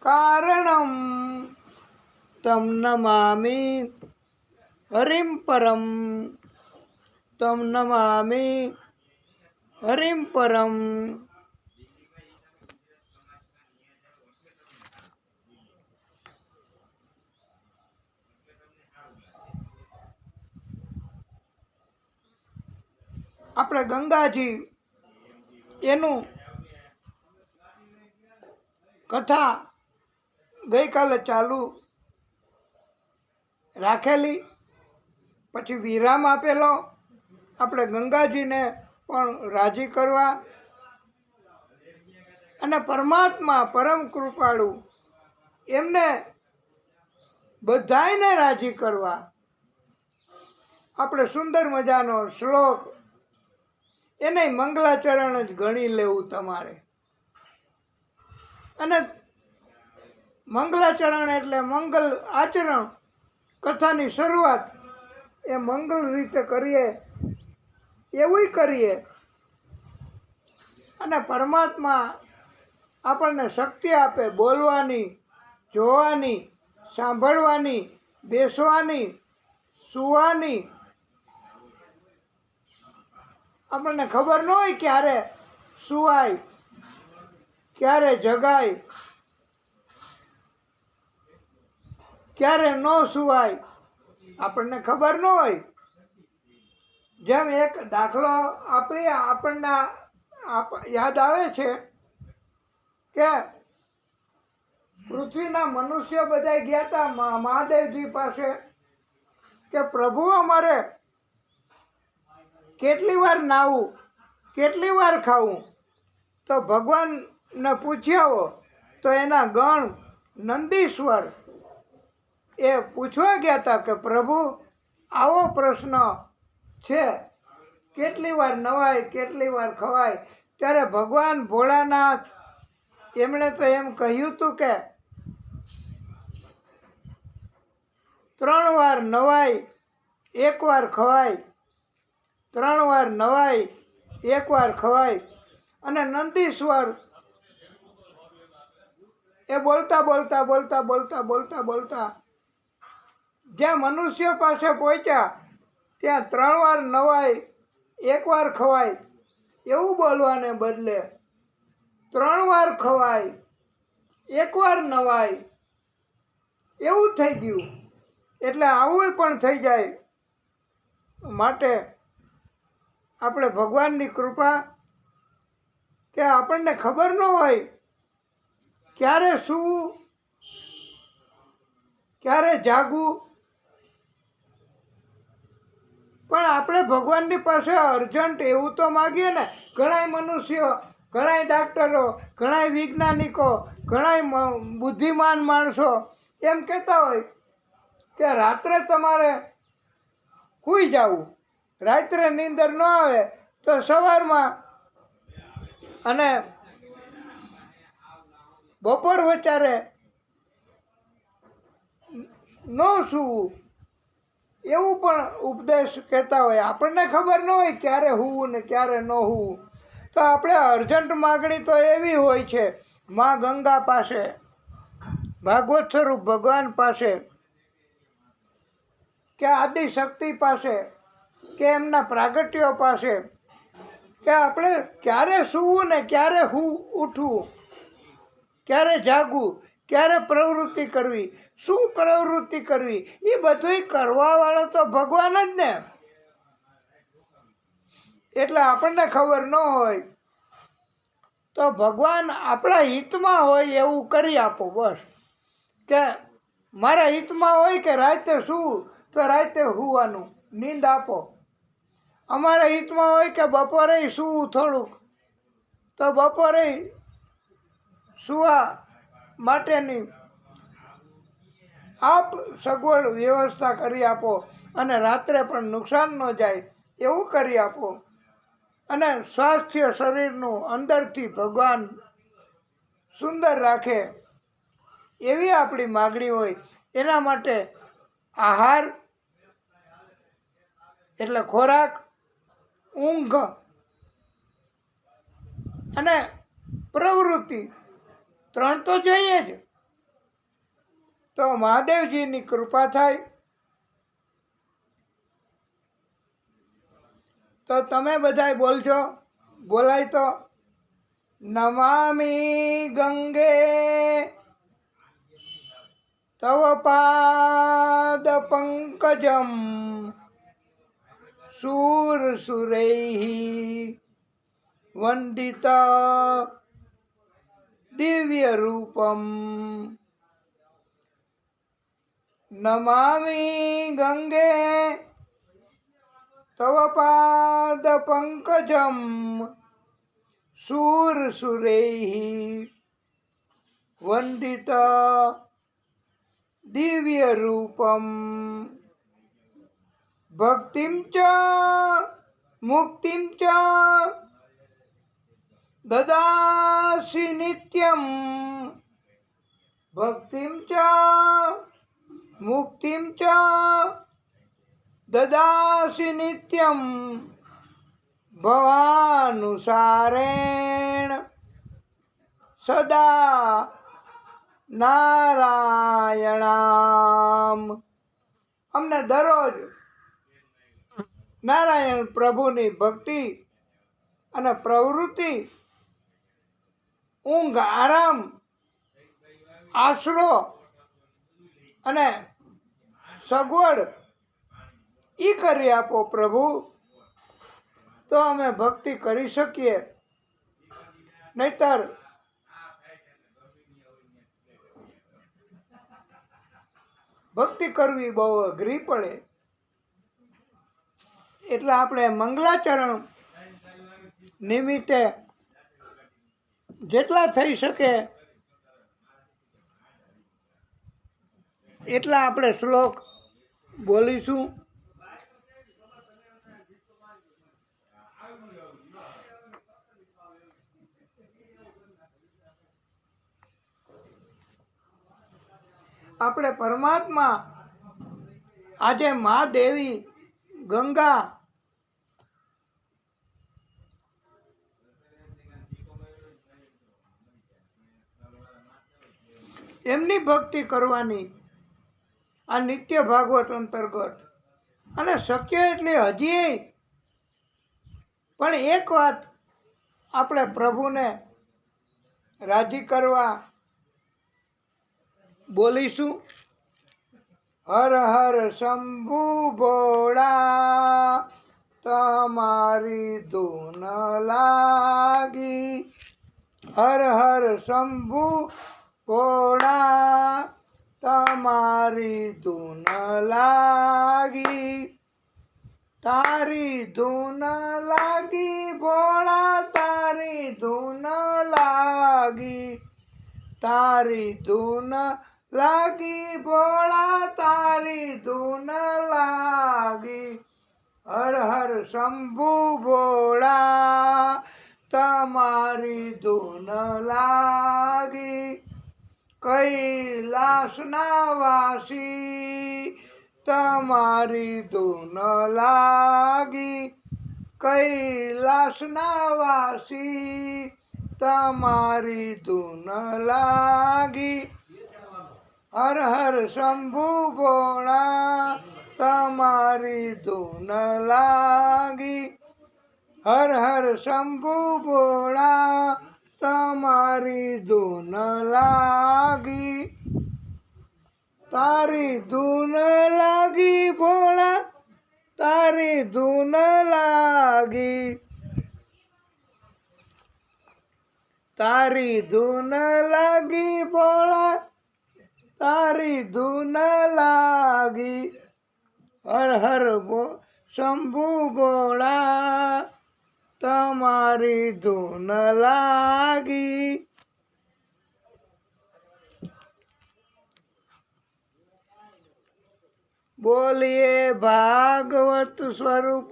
કારણમ તમ નમામિ હરિમ પરમ, તમ નમામિ હરિમ પરમ. આપણે ગંગાજી એનું કથા ગઈકાલે ચાલુ રાખેલી, પછી વિરામ આપેલો આપણે ગંગાજીને પણ રાજી કરવા, અને પરમાત્મા પરમ કૃપાળુ એમને બધાયને રાજી કરવા આપણે સુંદર મજાનો શ્લોક, એને મંગલાચરણ જ ગણી લેવું તમારે. અને મંગલાચરણ એટલે મંગલ આચરણ, કથાની શરૂઆત એ મંગલ રીતે કરીએ એવું કરીએ. અને પરમાત્મા આપણને શક્તિ આપે બોલવાની, જોવાની, સાંભળવાની, બેસવાની, સૂવાની. આપણને ખબર ન હોય ક્યારે સુવાય, ક્યારે જગાય, ક્યારે ન સુવાય, આપણને ખબર ન હોય. જેમ એક દાખલો આપણને યાદ આવે છે કે પૃથ્વીના મનુષ્ય બધા ગયા હતા મહાદેવજી પાસે કે પ્રભુ અમારે કેટલી વાર નાવું, કેટલી વાર ખાવું? તો ભગવાનને પૂછ્યા તો એના ગણ નંદીશ્વર એ પૂછવા ગયા હતા કે પ્રભુ આવો પ્રશ્ન છે, કેટલી વાર નવાય, કેટલી વાર ખવાય? ત્યારે ભગવાન ભોળાનાથ એમણે તો એમ કહ્યું હતું કે 3 વાર નવાય, 1 વાર ખવાય, 3 વાર નવાય, 1 વાર ખવાય. અને નંદીશ્વર એ બોલતા બોલતા બોલતા બોલતા બોલતા બોલતા જ્યાં મનુષ્ય પાસે પહોંચ્યા ત્યાં 3 વાર નવાય, 1 વાર ખવાય એવું બોલવાને બદલે 3 વાર ખવાય, 1 વાર નવાય એવું થઈ ગયું. એટલે આવું પણ થઈ જાય. માટે આપણે ભગવાનની કૃપા કે આપણને ખબર ન હોય ક્યારે સૂવું, ક્યારે જાગવું, પણ આપણે ભગવાનની પાસે અર્જન્ટ એવું તો માગીએ ને. ઘણાય મનુષ્યો, ઘણાય ડાક્ટરો, ઘણાય વૈજ્ઞાનિકો, ઘણાય બુદ્ધિમાન માણસો એમ કહેતા હોય કે રાત્રે તમારે સૂઈ જવું, રાત્રે નીંદર ન આવે તો સવારમાં, અને બપોર વચારે ન સૂવું એવું પણ ઉપદેશ કહેતા હોય. આપણને ખબર ન હોય ક્યારે સૂવું ને ક્યારે ન સૂવું. તો આપણે અર્જન્ટ માગણી તો એવી હોય છે મા ગંગા પાસે, ભાગવત સ્વરૂપ ભગવાન પાસે, કે આદિશક્તિ પાસે, કે એમના પ્રાગટ્યો પાસે કે આપણે ક્યારે સૂવું ને ક્યારે ઉઠવું, ક્યારે જાગવું, ક્યારે પ્રવૃત્તિ કરવી, શું પ્રવૃત્તિ કરવી, એ બધું કરવાવાળો તો ભગવાન જ ને. એટલે આપણને ખબર ન હોય તો ભગવાન આપણા હિતમાં હોય એવું કરી આપો. બસ કે મારા હિતમાં હોય કે રાતે સૂવું તો રાતે સૂવાનું, નીંદ આપો. અમારા હિતમાં હોય કે બપોરે સૂવું થોડુંક તો બપોરે સૂવા માટેની આપ સગવડ વ્યવસ્થા કરી આપો. અને રાત્રે પણ નુકસાન ન જાય એવું કરી આપો. અને સ્વાસ્થ્ય શરીરનું અંદરથી ભગવાન સુંદર રાખે એવી આપણી માગણી હોય. એના માટે આહાર એટલે ખોરાક, ઊંઘ અને પ્રવૃત્તિ 3 તો જોઈએ જ. તો મહાદેવજીની કૃપા થાય તો તમે બધાય બોલજો. બોલાય તો નમામિ ગંગે તવ પાદ પંકજમ સુરસુરૈ વંદિત દિવ્ય રૂપમ નમામિ ગંગે તવ પાદ પંકજમ સુરસુરૈઃ વંદિત દિવ્ય રૂપમ ભક્તિમ ચ મુક્તિમ ચ દદાસી નિત્યમ ભક્તિમ ચ મુક્તિમ ચ દદાસી નિત્યમ ભવાનુસારેણ સદા નારાયણામ. અમને દરરોજ નારાયણ પ્રભુની ભક્તિ અને પ્રવૃત્તિ, ઊંઘ, આરામ, આશરો અને સગવડ એ કરી આપો પ્રભુ, તો અમે ભક્તિ કરી શકીએ. નહીતર ભક્તિ કરવી બહુ અઘરી પડે. એટલે આપણે મંગલાચરણ નિમિત્તે જેટલા થઈ શકે એટલા આપણે શ્લોક બોલીશું. આપણે પરમાત્મા આજે મા દેવી ગંગા એમની ભક્તિ કરવાની આ નિત્ય ભાગવત અંતર્ગત. અને શક્ય એટલે હજી પણ એક વાત આપણે પ્રભુને રાજી કરવા બોલીશું. હર હર શંભુ ભોળા તમારી ધૂન લાગી. હર હર શંભુ ભોળા તમારી ધૂન લાગી. તારી ધૂન લાગી ભોળા, તારી ધૂન લાગી. તારી ધૂન લાગી ભોળા, તારી ધૂન લાગી. હર હર શંભુ ભોળા તમારી ધૂન લાગી. કૈલાસના વાસી તમારી ધૂન લાગી. કૈલાસના વાસી તમારી ધૂન લાગી. હર હર શંભુ ભોળા તમારી ધૂન લાગી. હર હર શંભુ ભોળા તમારી ધૂન લાગી. તારી ધૂન લાગી ભોળા, તારી ધૂન લાગી. તારી ધૂન લાગી ભોળા, તારી ધૂન લાગી. હર હર શંભુ ભોળા તમારી ધૂન લાગી. બોલીએ ભાગવત સ્વરૂપ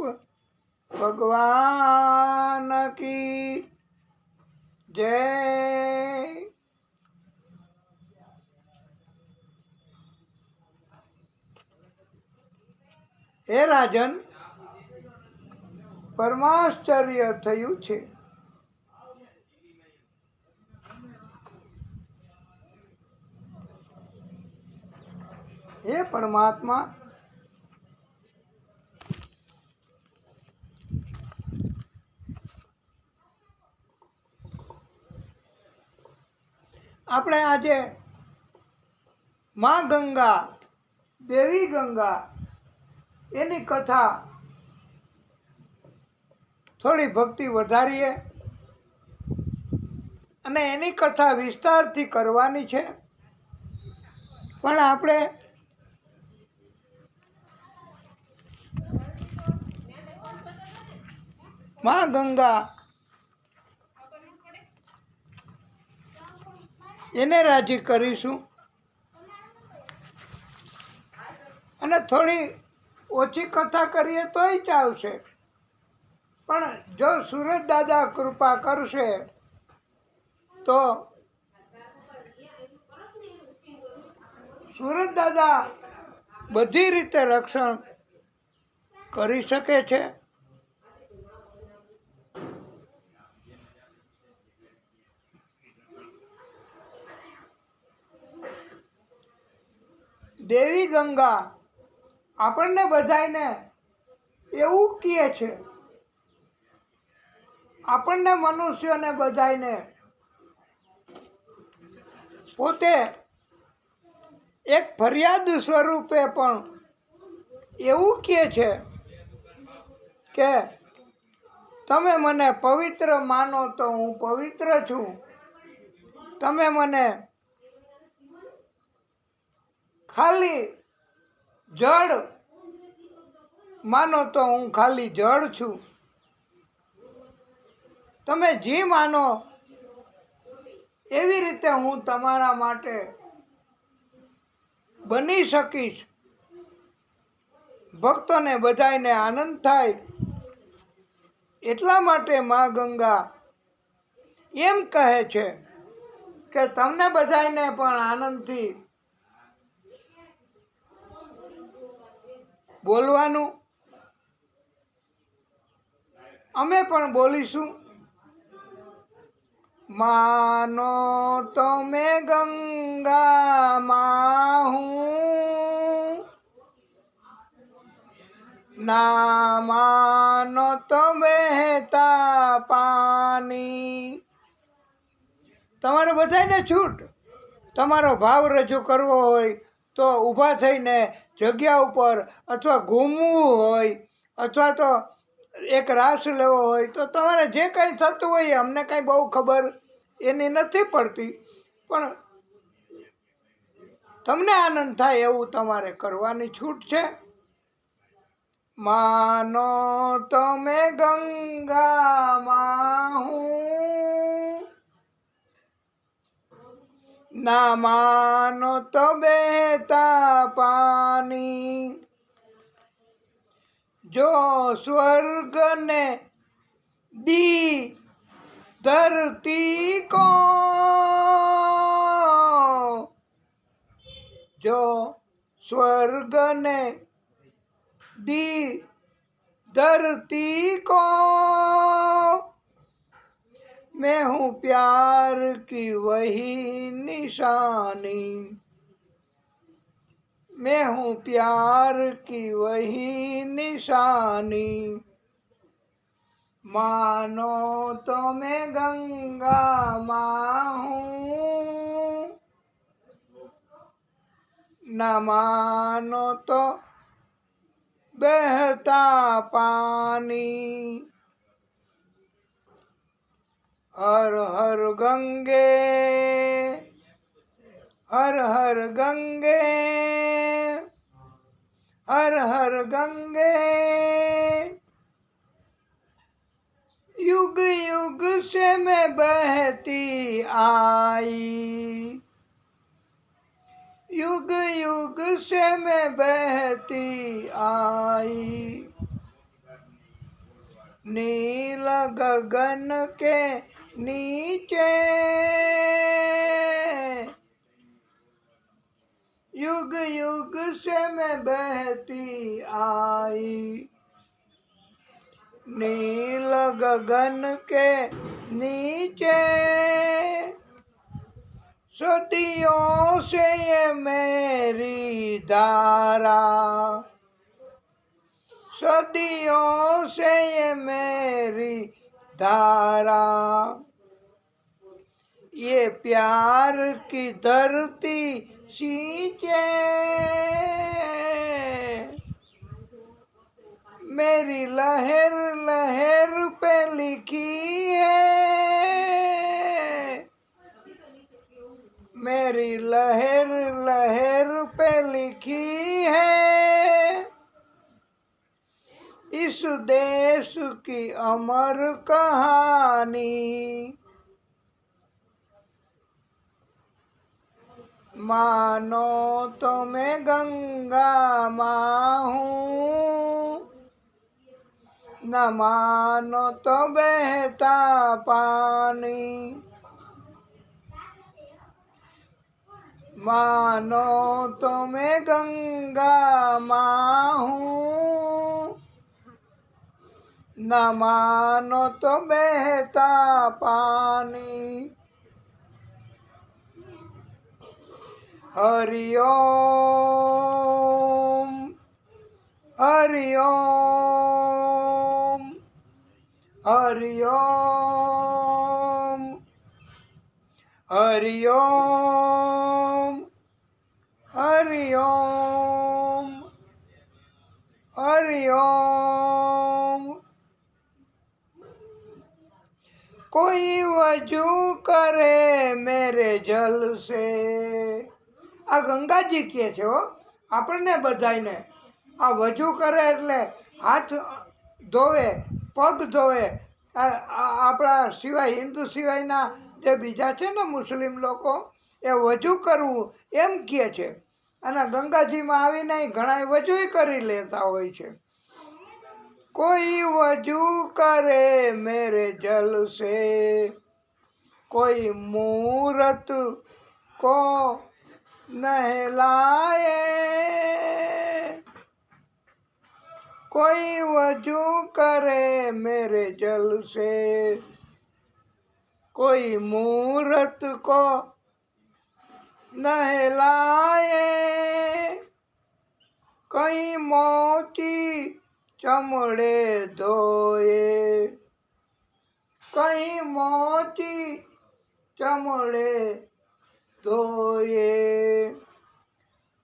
ભગવાન કી જય. હે રાજન, પરમાશ્ચર્ય થયું છે. હે પરમાત્મા, આપણે આજે માં ગંગા, દેવી ગંગા એની કથા થોડી ભક્તિ વધારીએ અને એની કથા વિસ્તારથી કરવાની છે. પણ આપણે માં ગંગા એને રાજી કરીશું અને થોડી ઓછી કથા કરીએ તોય ચાલશે, પણ જો સુરત દાદા કૃપા કરશે તો સુરત દાદા બધી રીતે રક્ષણ કરી શકે છે. દેવી ગંગા આપણને બધાને એવું કહે છે, આપણને મનુષ્યોને બધાને પોતે એક ફરિયાદ સ્વરૂપે પણ એવું કહે છે કે તમે મને પવિત્ર માનો તો હું પવિત્ર છું, તમે મને ખાલી જળ માનો તો હું ખાલી જળ છું, તમે જે માનો એવી રીતે હું તમારા માટે બની શકીશ. ભક્તોને બધાને આનંદ થાય એટલા માટે મા ગંગા એમ કહે છે કે તમને બધાને પણ આનંદથી બોલવાનું, અમે પણ બોલીશું. માનો તમે ગંગા માં હું, ના માનો તો બહેતા પાણી. તમારે બધાને છૂટ, તમારો ભાવ રજૂ કરવો હોય તો ઊભા થઈને જગ્યા ઉપર, અથવા ઘૂમવું હોય, અથવા તો એક રાસ લેવો હોય, તો તમારે જે કંઈ થતું હોય અમને કાંઈ બહુ ખબર એની નથી પડતી, પણ તમને આનંદ થાય એવું તમારે કરવાની છૂટ છે. માનો તમે ગંગા માં હું, ના માનો તો બહેતા પાણી. જો સ્વર્ગ ને દી ધરતી કો, જો स्वर्ग ने दी धरती को, मैं हूँ प्यार की वही निशानी, मैं हूँ प्यार की वही निशानी. मानो तो मैं गंगा माँ हूँ, न मानो तो बहता पानी. हर हर गंगे, हर हर गंगे, हर हर गंगे. युग युग से मैं बहती आई, युग युग से मैं बहती आई. नील गगन के नीचे, युग युग से मैं बहती आई. नील गगन के नीचे, सदियों से ये मेरी धारा, सदियों से ये मेरी धारा. ये प्यार की धरती सींचे, मेरी लहर लहर पे लिखी है, मेरी लहर लहर पे लिखी है. इस देश की अमर कहानी। मानो तो मैं गंगा माँ हूँ, न मानो तो बहता पानी। मानो तो मैं गंगा माँ हूँ, न मानो तो बहता पानी। हरि ओम, हरि ओम, हरि ओम, हरि ओम, हरि ओम, हरि ओम। कोई वजू करे मेरे जल से। આ ગંગાજી કહે છે હો આપણને બધાયને. આ વજુ કરે એટલે હાથ ધોવે, પગ ધોવે. આપણા સિવાય હિન્દુ સિવાયના જે બીજા છે ને મુસ્લિમ લોકો, એ વજુ કરવું એમ કહે છે. અને ગંગાજીમાં આવીને ઘણા વજુય કરી લેતા હોય છે. कोई वजू करे मेरे जल से, कोई मूरत को नहलाए। कोई वजू करे मेरे जल से, कोई मूरत को नहलाए। कहीं मोती चमड़े धोए, कहीं मोती चमड़े धोए।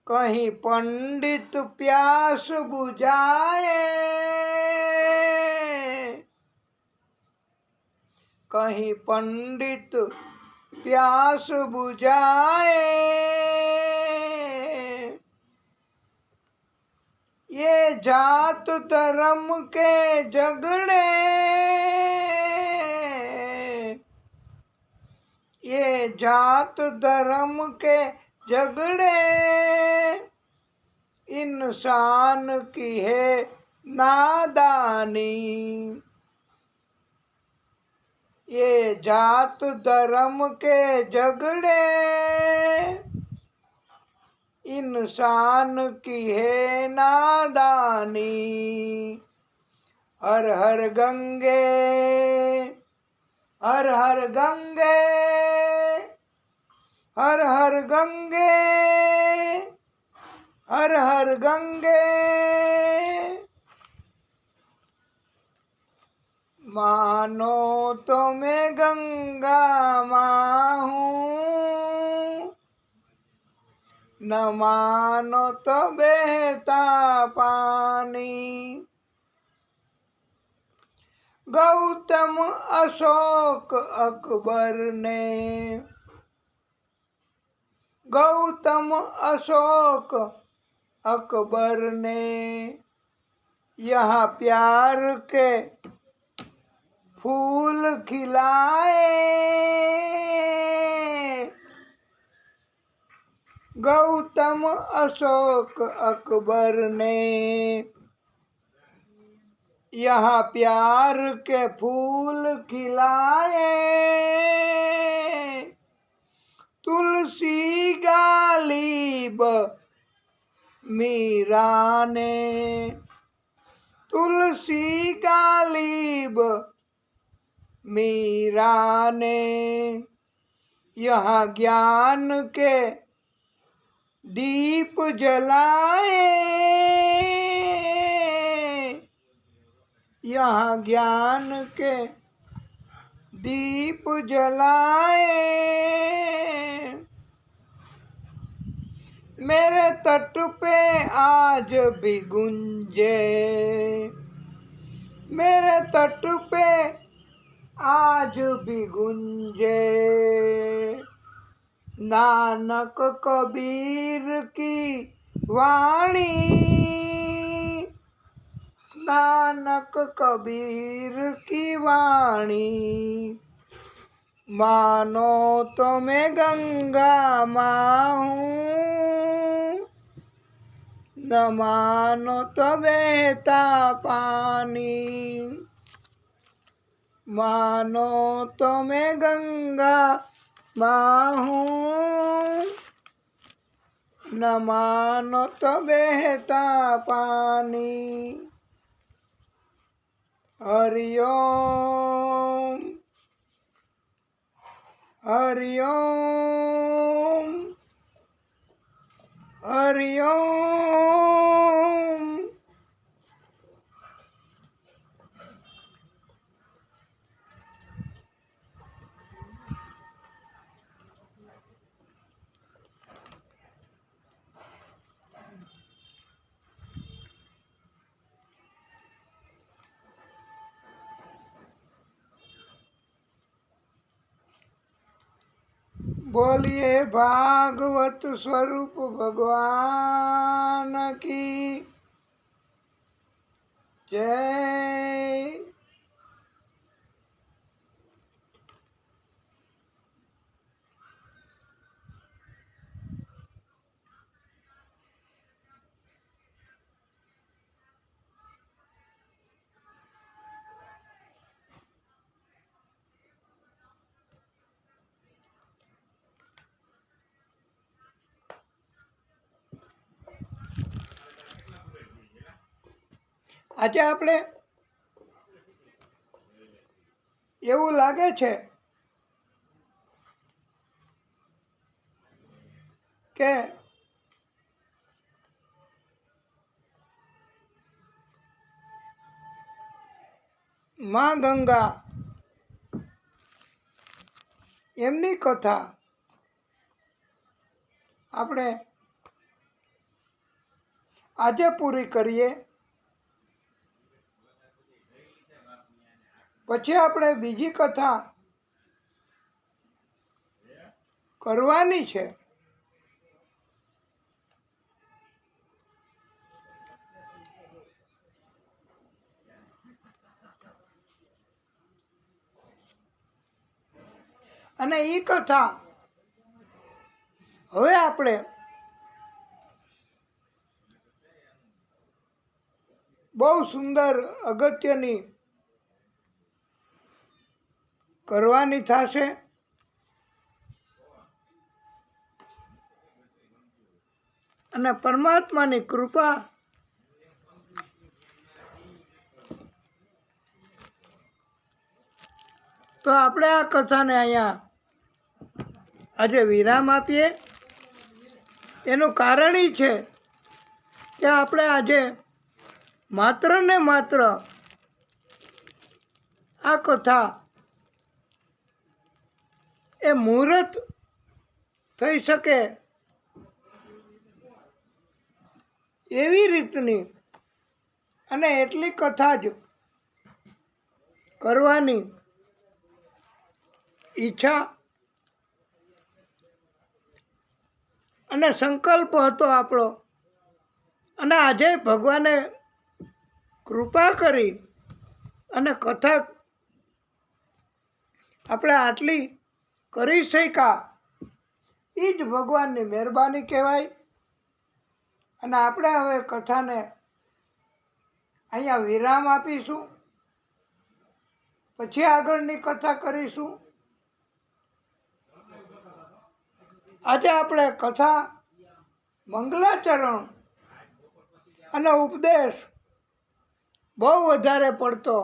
कहीं पंडित प्यास बुझाए, कहीं पंडित प्यास बुझाए। ये जात धर्म के झगड़े, ये जात धर्म के झगड़े इंसान की है नादानी। ये जात धर्म के झगड़े इंसान की है नादानी। हर हर गंगे, हर हर गंगे, हर हर गंगे, हर हर गंगे। मानो तो मैं गंगा माँ हूँ, न मानो तो बहता पानी। गौतम अशोक अकबर ने, गौतम अशोक अकबर ने यहाँ प्यार के फूल खिलाए। गौतम अशोक अकबर ने यहाँ प्यार के फूल खिलाए। तुलसी गालिब मीरा ने, तुलसी गालिब मीरा ने यहाँ ज्ञान के दीप जलाए। यहाँ ज्ञान के दीप जलाए। मेरे तट पे आज भी गुंजे, मेरे तट पे आज भी गुंजे नानक कबीर की वाणी। नानक कबीर की वाणी, मानो तो मैं गंगा माँ हूँ, न मानो तो बहता पानी, मानो तो मैं गंगा माँ हूँ, न मानो तो बहता पानी। हरिओम हरिओम हरिओम। बोलिए भागवत स्वरूप भगवान की जय। આજે આપણે એવું લાગે છે કે માં ગંગા એમની કથા આપણે આજે પૂરી કરીએ, પછી આપણે બીજી કથા કરવાની છે. અને એ કથા હવે આપણે બહુ સુંદર અગત્યની કરવાની થશે. અને પરમાત્માની કૃપા તો આપણે આ કથાને અહીંયા આજે વિરામ આપીએ. એનું કારણ એ છે કે આપણે આજે માત્ર ને માત્ર આ કથા એ મુહૂર્ત થઈ શકે એવી રીતની અને એટલી કથા જ કરવાની ઈચ્છા અને સંકલ્પ હતો આપણો. અને આજે ભગવાને કૃપા કરી અને કથા આપણે આટલી કરી શક્યા એ જ ભગવાનની મહેરબાની કહેવાય. અને આપણે હવે કથાને અહીંયા વિરામ આપીશું, પછી આગળની કથા કરીશું. આજે આપણે કથા મંગલાચરણ અને ઉપદેશ બહુ વધારે પડતો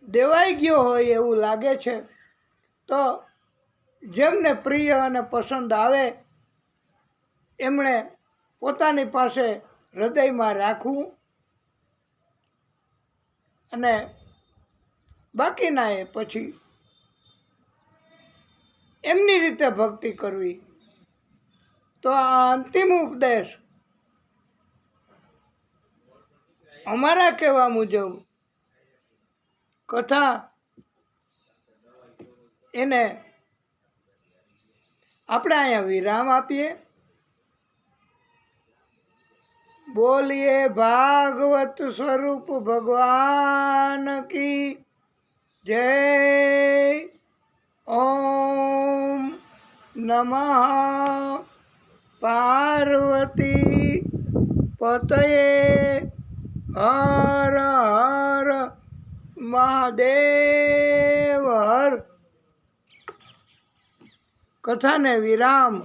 દેવાઈ ગયો હોય એવું લાગે છે. તો જેમને પ્રિય અને પસંદ આવે એમણે પોતાની પાસે હૃદયમાં રાખવું અને બાકીનાએ પછી એમની રીતે ભક્તિ કરવી. તો આ અંતિમ ઉપદેશ અમારા કહેવા મુજબ કથા એને આપણે અહીંયા વિરામ આપીએ. बोलिए भागवत स्वरूप भगवान की जय। ओम नमः पार्वती पतये हर हर महादेव हर। कथा ने विराम।